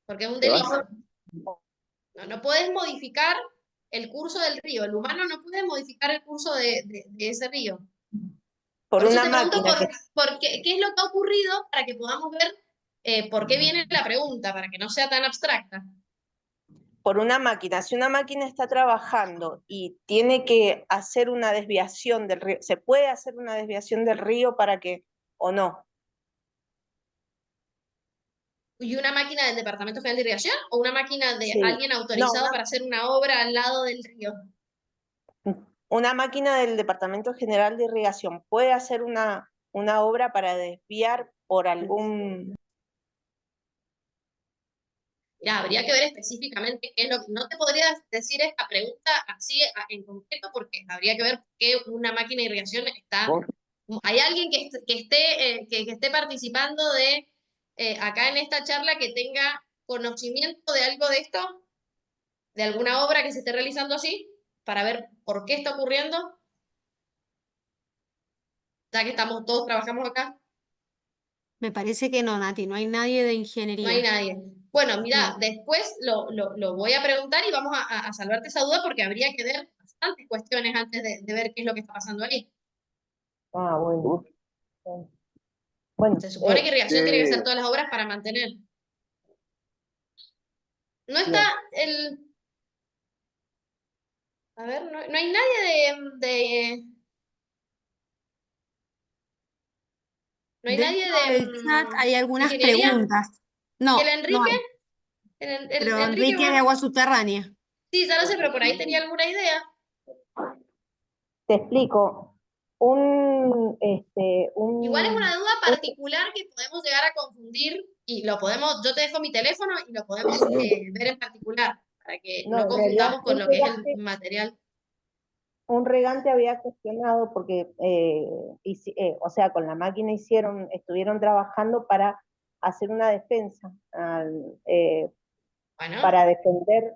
porque es un te vas delito. No puedes modificar el curso del río. El humano no puede modificar el curso de ese río. Por eso una te pregunto máquina que por qué es lo que ha ocurrido para que podamos ver por qué viene la pregunta, para que no sea tan abstracta. por una máquina, si una máquina está trabajando y tiene que hacer una desviación del río, ¿se puede hacer una desviación del río para que, o no? ¿Y una máquina del Departamento General de Irrigación o una máquina de Sí. alguien No, autorizado para hacer una obra al lado del río? una máquina del Departamento General de Irrigación puede hacer una obra para desviar por algún... Ya, habría que ver específicamente qué es lo que... No te podría decir esta pregunta así en concreto porque habría que ver por qué una máquina de irrigación está... ¿Hay alguien que esté participando de acá en esta charla que tenga conocimiento de algo de esto? ¿De alguna obra que se esté realizando así? Para ver por qué está ocurriendo. Ya que estamos todos trabajamos acá. Me parece que no, Nati, no hay nadie de No hay ingeniería. nadie. Bueno, mira, No. después lo voy a preguntar y vamos a salvarte esa duda porque habría que ver bastantes cuestiones antes de ver qué es lo que está pasando ahí. Ah, bueno. Bueno, Se supone que irrigación tiene que hacer Sí, todas las obras para mantener. No está bien. el... A ver, no hay nadie no hay nadie Dentro del chat hay algunas ingeniería. preguntas. ¿El No, no Enrique? hay. El Pero Enrique Enrique es de va. agua subterránea. Sí, ya lo sé, pero por ahí tenía alguna idea. Te explico. Igual es una duda particular que podemos llegar a confundir y lo podemos, yo te dejo mi teléfono y lo podemos ver en particular para que No, no en realidad confundamos con lo que es el material. un regante había cuestionado porque, o sea, con la máquina estuvieron trabajando para hacer una defensa, Bueno, para defender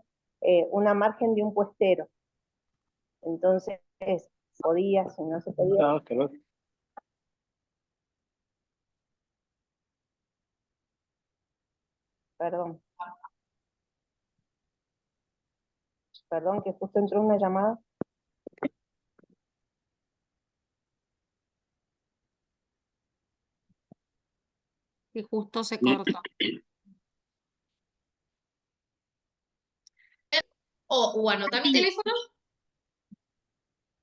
una margen de un puestero. Entonces, podía, si no se podía. no, que no. Perdón. Perdón, que justo entró una llamada. Y justo se cortó. o anota mi teléfono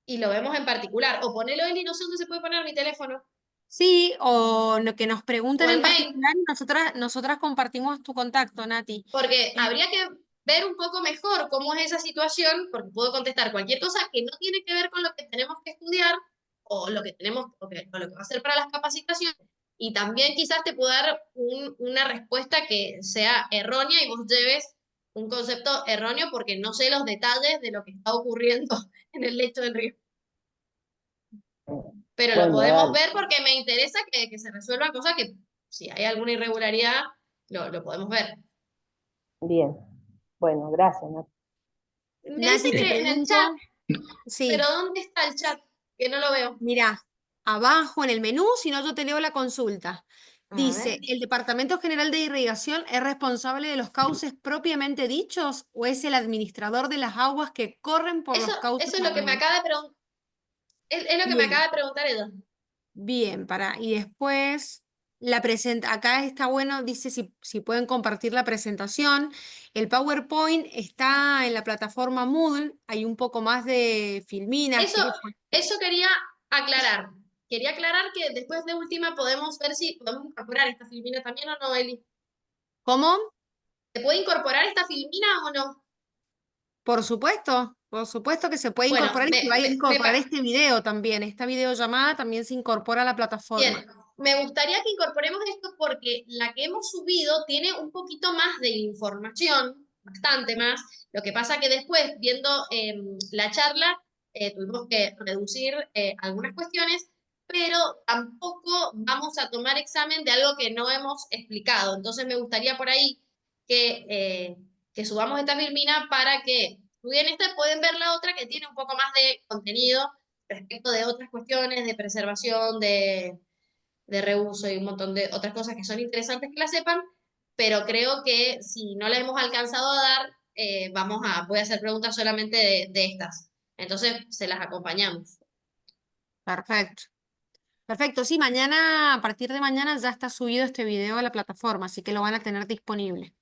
y lo vemos en particular. O ponelo él y no sé dónde se puede poner mi teléfono. Sí, o lo que nos O pregunten el en mail. particular y nosotras compartimos tu contacto, Nati. Porque Eh, habría que ver un poco mejor cómo es esa situación, porque puedo contestar cualquier cosa que no tiene que ver con lo que tenemos que estudiar o lo que tenemos o lo que va a ser para las capacitaciones. Y también quizás te puedo dar una respuesta que sea errónea y vos lleves un concepto erróneo porque no sé los detalles de lo que está ocurriendo en el lecho del río. Pero lo Bueno, podemos dale. ver porque me interesa que se resuelvan cosas que si hay alguna irregularidad, lo podemos ver. Bien. Bueno, gracias, Nati. Me Nati, dice te que en el chat, pregunto, pero sí, ¿dónde está el chat? Que no lo veo. mira, abajo en el menú, si no yo te leo la consulta. A ver. Dice, ¿el Departamento General de Irrigación es responsable de los cauces propiamente dichos o es el administrador de las aguas que corren por los cauces Eso es lo que me arroyos? acaba de preguntar. Es lo que me acaba Bien. de preguntar ella. Bien, y después acá está bueno, dice si pueden compartir la presentación. El PowerPoint está en la plataforma Moodle, hay un poco más de filminas Eso, que, eso quería aclarar. Quería aclarar que después de última podemos ver si podemos incorporar esta filmina también o no, Eli. ¿cómo? ¿Se puede incorporar esta filmina o no? Por supuesto que se puede Bueno, incorporar y se va a incorporar este video también. Esta videollamada también se incorpora a la bien, plataforma. me gustaría que incorporemos esto porque la que hemos subido tiene un poquito más de información, bastante más. Lo que pasa que después, viendo la charla, tuvimos que reducir algunas cuestiones, pero tampoco vamos a tomar examen de algo que no hemos explicado. Entonces me gustaría por ahí que subamos esta filmina para que estudien esta, pueden ver la otra que tiene un poco más de contenido respecto de otras cuestiones de preservación, de reuso y un montón de otras cosas que son interesantes que la sepan, pero creo que si no la hemos alcanzado a dar, voy a hacer preguntas solamente de estas. Entonces, se las acompañamos. Perfecto. Perfecto, sí, mañana, a partir de mañana ya está subido este video a la plataforma, así que lo van a tener disponible.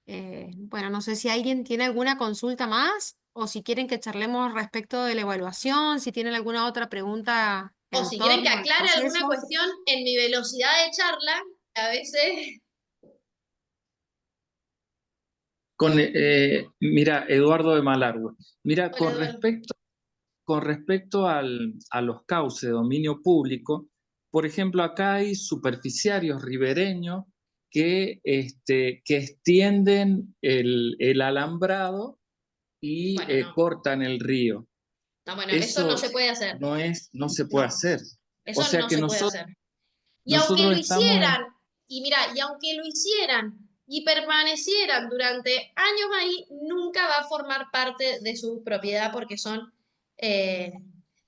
Bueno, no sé si alguien tiene alguna consulta más o si quieren que charlemos respecto de la evaluación, si tienen alguna otra pregunta O en si quieren que torno al aclare alguna proceso. cuestión en mi velocidad de charla, a veces... Mira, Eduardo de Malargüe. Mira, Hola, Eduardo. con respecto a los cauces de dominio público, por ejemplo, acá hay superficiarios ribereños que extienden el alambrado y Bueno, no. cortan el río. No, bueno, eso no se puede hacer. No se puede No, hacer. O eso sea no que se puede hacer. Y aunque nosotros lo estamos hicieran, y mira, y aunque lo hicieran y permanecieran durante años ahí, nunca va a formar parte de su propiedad porque son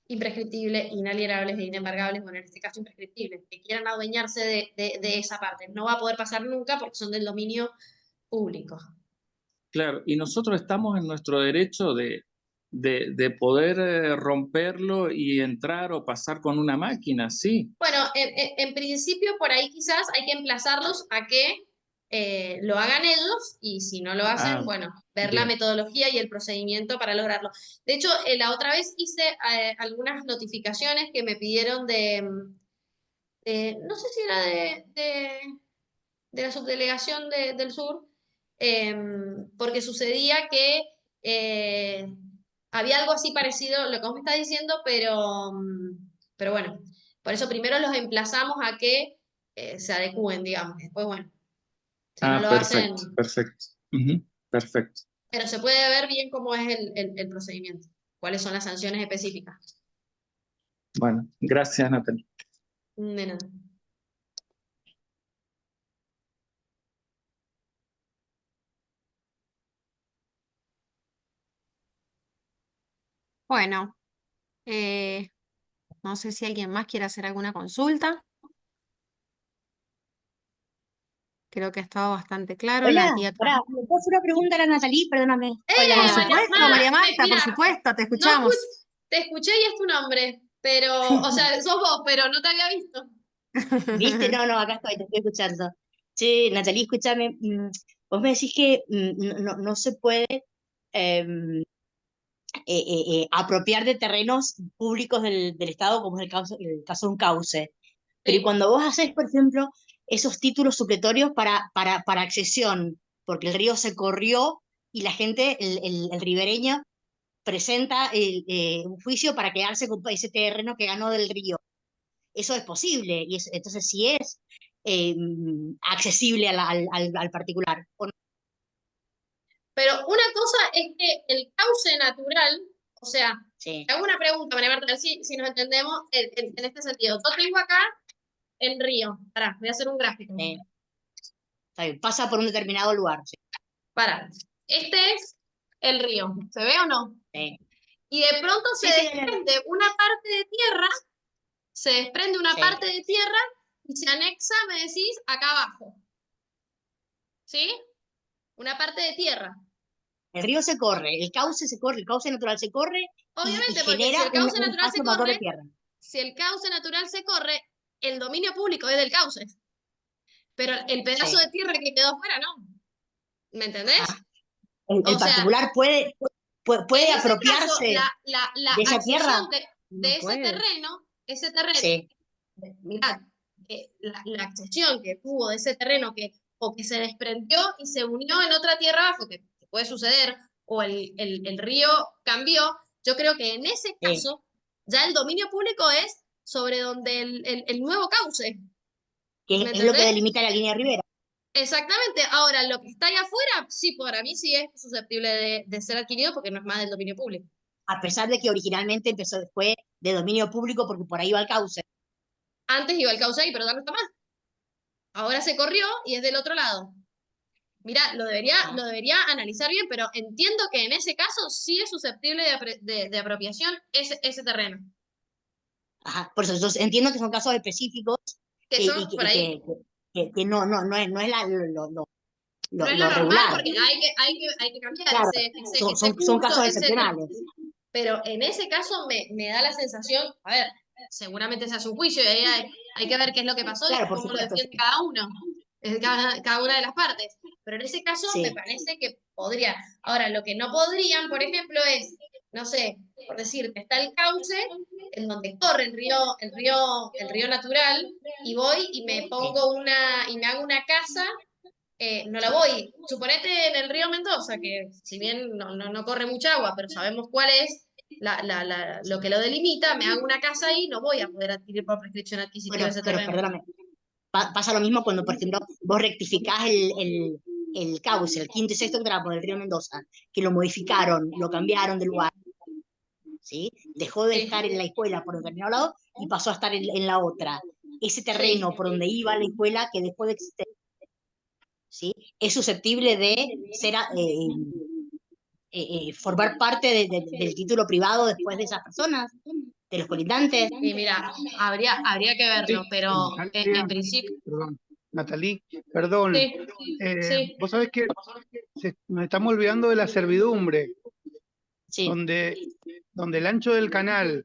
imprescriptibles, inalienables e inembargables, bueno, en este caso imprescriptibles, que quieran adueñarse de esa parte. No va a poder pasar nunca porque son del dominio público. Claro, y nosotros estamos en nuestro derecho de poder romperlo y entrar o pasar con una máquina, sí. Bueno, en principio por ahí quizás hay que emplazarlos a que lo hagan ellos y si no lo hacen, Ah, bueno, ver la bien. metodología y el procedimiento para lograrlo. De hecho, la otra vez hice algunas notificaciones que me pidieron no sé si era de la subdelegación del sur, porque sucedía que había algo así parecido a lo que vos me estás diciendo, pero bueno, por eso primero los emplazamos a que se adecúen, digamos. Después, bueno, si no Ah, lo hacen, perfecto, perfecto. Ujú, perfecto. pero se puede ver bien cómo es el procedimiento, cuáles son las sanciones específicas. Bueno, gracias, Natalia. De nada. Bueno, no sé si alguien más quiere hacer alguna consulta. Creo que ha estado bastante claro. Hola, La tía pará, ¿me puedo hacer una pregunta a la Natalie? Perdóname. Por Hola. supuesto, María Marta, por Mira, supuesto, te no escuchamos. te escuché y es tu nombre, pero, o sea, sos vos, pero no te había visto. ¿Viste? No, no, acá estoy, te estoy escuchando. Che, Natalie, escúchame, vos me decís que no se puede em, apropiar de terrenos públicos del Estado, como es el caso de un cauce. Pero y Sí. cuando vos haces, por ejemplo, esos títulos supletorios para accesión, porque el río se corrió y la gente, el ribereño, presenta un juicio para quedarse con ese terreno que ganó del río. Eso es posible, y entonces sí es accesible al particular. ¿O no? Pero una cosa es que el cauce natural, o sea, Sí, te hago una pregunta, María Marta, a ver si nos entendemos en este sentido. Yo tengo acá el río. Pará, voy a hacer un gráfico. está bien, pasa por un determinado lugar. Sí, Pará. Este es el río. ¿Se ve o no? sí, Y de pronto se sí, sí, desprende una parte de tierra, se desprende una sí. parte de tierra y se anexa, me decís, acá abajo. ¿Sí? Una parte de tierra. El río se corre, el cauce se corre, el cauce natural se corre y Obviamente, porque si genera el cauce un natural se espacio mayor de corre, tierra. si el cauce natural se corre, el dominio público es del cauce. Pero el pedazo Sí. de tierra que quedó afuera, no. ¿Me entendés? Ajá. El O sea, particular puede en ese caso, apropiarse la de esa tierra. accesión de No puede. ese terreno, Sí, mirad, la accesión que tuvo de ese terreno o que se desprendió y se unió en otra tierra abajo, que puede suceder, o el río cambió, yo creo que en ese sí. caso ya el dominio público es sobre donde el nuevo cauce. Que ¿Me es lo que entendés? delimita la línea de Rivera. Exactamente. Ahora, lo que está ahí afuera, sí, para mí sí es susceptible de ser adquirido porque no es más del dominio público. A pesar de que originalmente empezó después de dominio público porque por ahí va el cauce. Antes iba el cauce ahí, pero ya no está más. Ahora se corrió y es del otro lado. Mira, Ajá. lo debería analizar bien, pero entiendo que en ese caso sí es susceptible de apropiación ese terreno. Ajá. Por eso yo entiendo que son casos específicos Que y son por ahí. que no es No es lo lo normal regular. porque hay que cambiar Claro, ese son curso, casos etcétera. excepcionales. Pero en ese caso me da la sensación, a ver, seguramente se hace un juicio y ahí hay que ver qué es lo que pasó y Claro, por cómo lo supuesto. defiende cada uno, cada una de las partes. Pero en ese caso me Sí. parece que podría. Ahora, lo que no podrían, por ejemplo, es, no sé, por decirte, está el cauce en donde corre el río natural, y voy y me pongo y me hago una casa. No la voy. Suponete en el río Mendoza, que si bien no corre mucha agua, pero sabemos cuál es lo que lo delimita, me hago una casa ahí, no voy a poder adquirir por prescripción adquisitiva Bueno, ese pero terreno. perdóname, pasa lo mismo cuando, por ejemplo, vos rectificás el cauce, el quinto y sexto tramo del río Mendoza, que lo modificaron, lo cambiaron de lugar, ¿sí? Dejó de Sí, estar en la escuela por determinado lado y pasó a estar en la otra. Ese sí. terreno por donde iba la escuela, que dejó de existir, ¿sí? Es susceptible de ser, formar parte del título privado después de esas personas, de los colindantes. Y mira, habría que Sí, verlo, pero en Natalia, principio, perdón, Natalie, perdón, sí, sí, vos sabés que nos estamos olvidando de la servidumbre, Sí, donde el ancho del canal,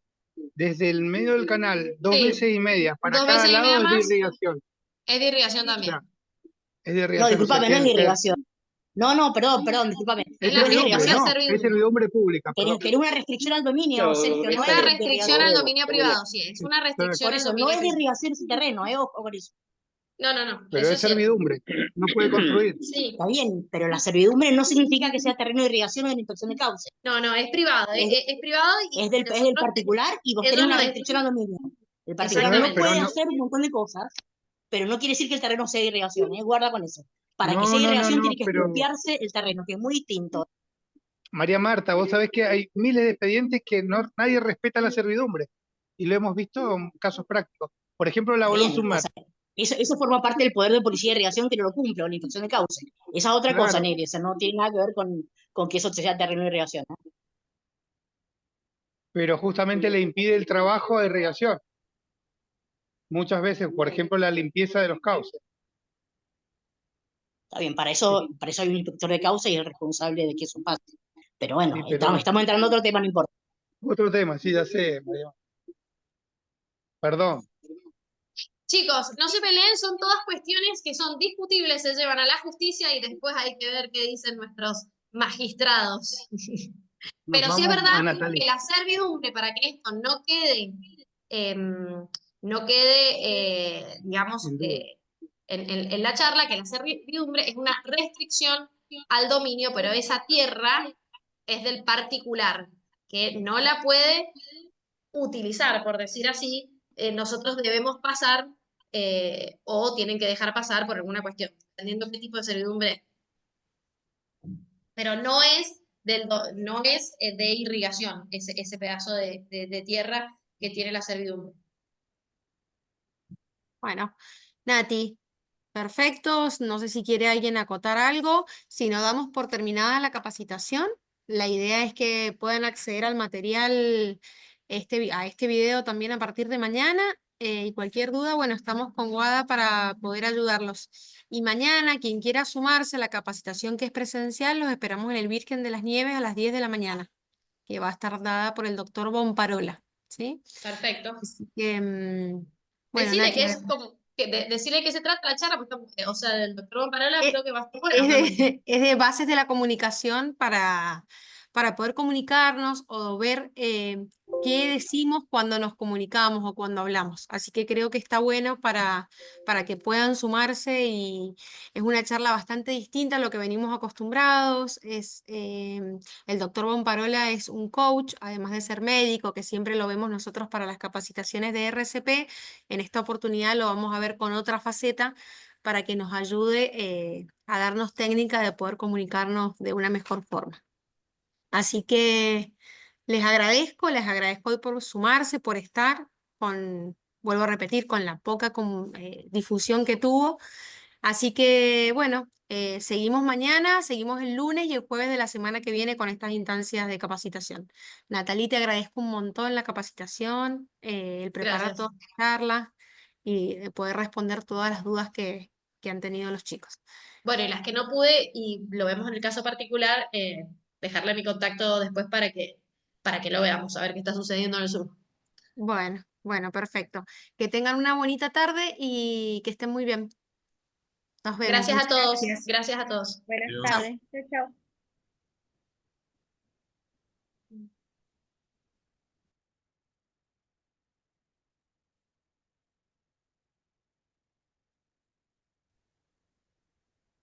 desde el medio del canal, dos sí. veces y media para Dos cada veces y media lado es de más irrigación. es de irrigación O sea, también. es de no, irrigación, o sea discúlpame, no es de que irrigación. No, no, perdón, discúlpame. Es es la No es de servidumbre, es irrigación. el no, es servidumbre. servidumbre pública, perdón. Querés una restricción al dominio, Sergio, no es Una de restricción al irrigación. dominio privado, sí, es una restricción Por al eso, no dominio es de privado. irrigación ese terreno, ojo con eso. No, Pero eso es es cierto. servidumbre, no puede construir. Sí, Está bien, pero la servidumbre no significa que sea terreno de irrigación o de inspección de cauce. no, es privado, Es, es privado es y del nosotros, particular y vos tenés eso una lo restricción al dominio. El particular no exactamente. Pero puede no, hacer un montón de cosas, pero no quiere decir que el terreno sea de irrigación, ¿eh? Guarda con eso. Para que sea de irrigación no, tiene que pero expropiarse el terreno, que es muy distinto. María Marta, vos sabés que hay miles de expedientes que nadie respeta la servidumbre, y lo hemos visto en casos prácticos. Por ejemplo, la Está Bolón bien, o Sumer. sea, eso forma parte del poder de policía de irrigación que no lo cumple, o la inspección de cauce. Esa es otra cosa, Claro, Negri, o sea, no tiene nada que ver con que eso sea terreno de irrigación, ¿no? pero justamente le impide el trabajo de irrigación. Muchas veces, por ejemplo, la limpieza de los cauces. Está bien, para eso hay un inspector de causa y es el responsable de que eso pase. Pero bueno, Sí, pero estamos entrando a otro tema, no importa. otro tema, sí, ya sé, María Marta. Perdón. Chicos, no se peleen, son todas cuestiones que son discutibles, se llevan a la justicia y después hay que ver qué dicen nuestros magistrados. Nos Pero sí es vamos verdad a Natalie. que la servidumbre, para que esto no quede, no quede, digamos, En duda. en la charla, que la servidumbre es una restricción al dominio, pero esa tierra es del particular, que no la puede utilizar, por decir así, nosotros debemos pasar o tienen que dejar pasar por alguna cuestión, dependiendo qué tipo de servidumbre, pero no es de irrigación ese pedazo de tierra que tiene la servidumbre. Bueno, Nati, perfecto. No sé si quiere alguien acotar algo. Si no damos por terminada la capacitación, la idea es que puedan acceder al material, a este video también a partir de mañana. Y cualquier duda, bueno, estamos con Guada para poder ayudarlos. Y mañana, quien quiera sumarse a la capacitación que es presencial, los esperamos en el Virgen de las Nieves a las 10 de la mañana, que va a estar dada por el doctor Bomparola, ¿sí? Perfecto. Así que, bueno, Decirle Nati, que es como, decirle que se trata la charla, porque o sea, el doctor Bomparola eh, creo que va a estar bueno también. es de bases de la comunicación para poder comunicarnos o ver qué decimos cuando nos comunicamos o cuando hablamos. Así que creo que está bueno para que puedan sumarse y es una charla bastante distinta a lo que venimos acostumbrados. El doctor Bomparola es un coach, además de ser médico, que siempre lo vemos nosotros para las capacitaciones de RCP. En esta oportunidad lo vamos a ver con otra faceta para que nos ayude a darnos técnica de poder comunicarnos de una mejor forma. Así que les agradezco hoy por sumarse, por estar vuelvo a repetir, con la poca difusión que tuvo. Así que bueno, seguimos mañana, seguimos el lunes y el jueves de la semana que viene con estas instancias de capacitación. Natalie, te agradezco un montón la capacitación, el preparar Gracias. todas las charlas y poder responder todas las dudas que han tenido los chicos. Bueno, y las que no pude, y lo vemos en el caso particular, dejarle mi contacto después para que lo veamos, a ver qué está sucediendo en el sur. Bueno, Bueno, perfecto. Que tengan una bonita tarde y que estén muy bien. Nos vemos. Gracias a Muchas todos, gracias. gracias a todos. Buenas Adiós. tardes. Chao, chao.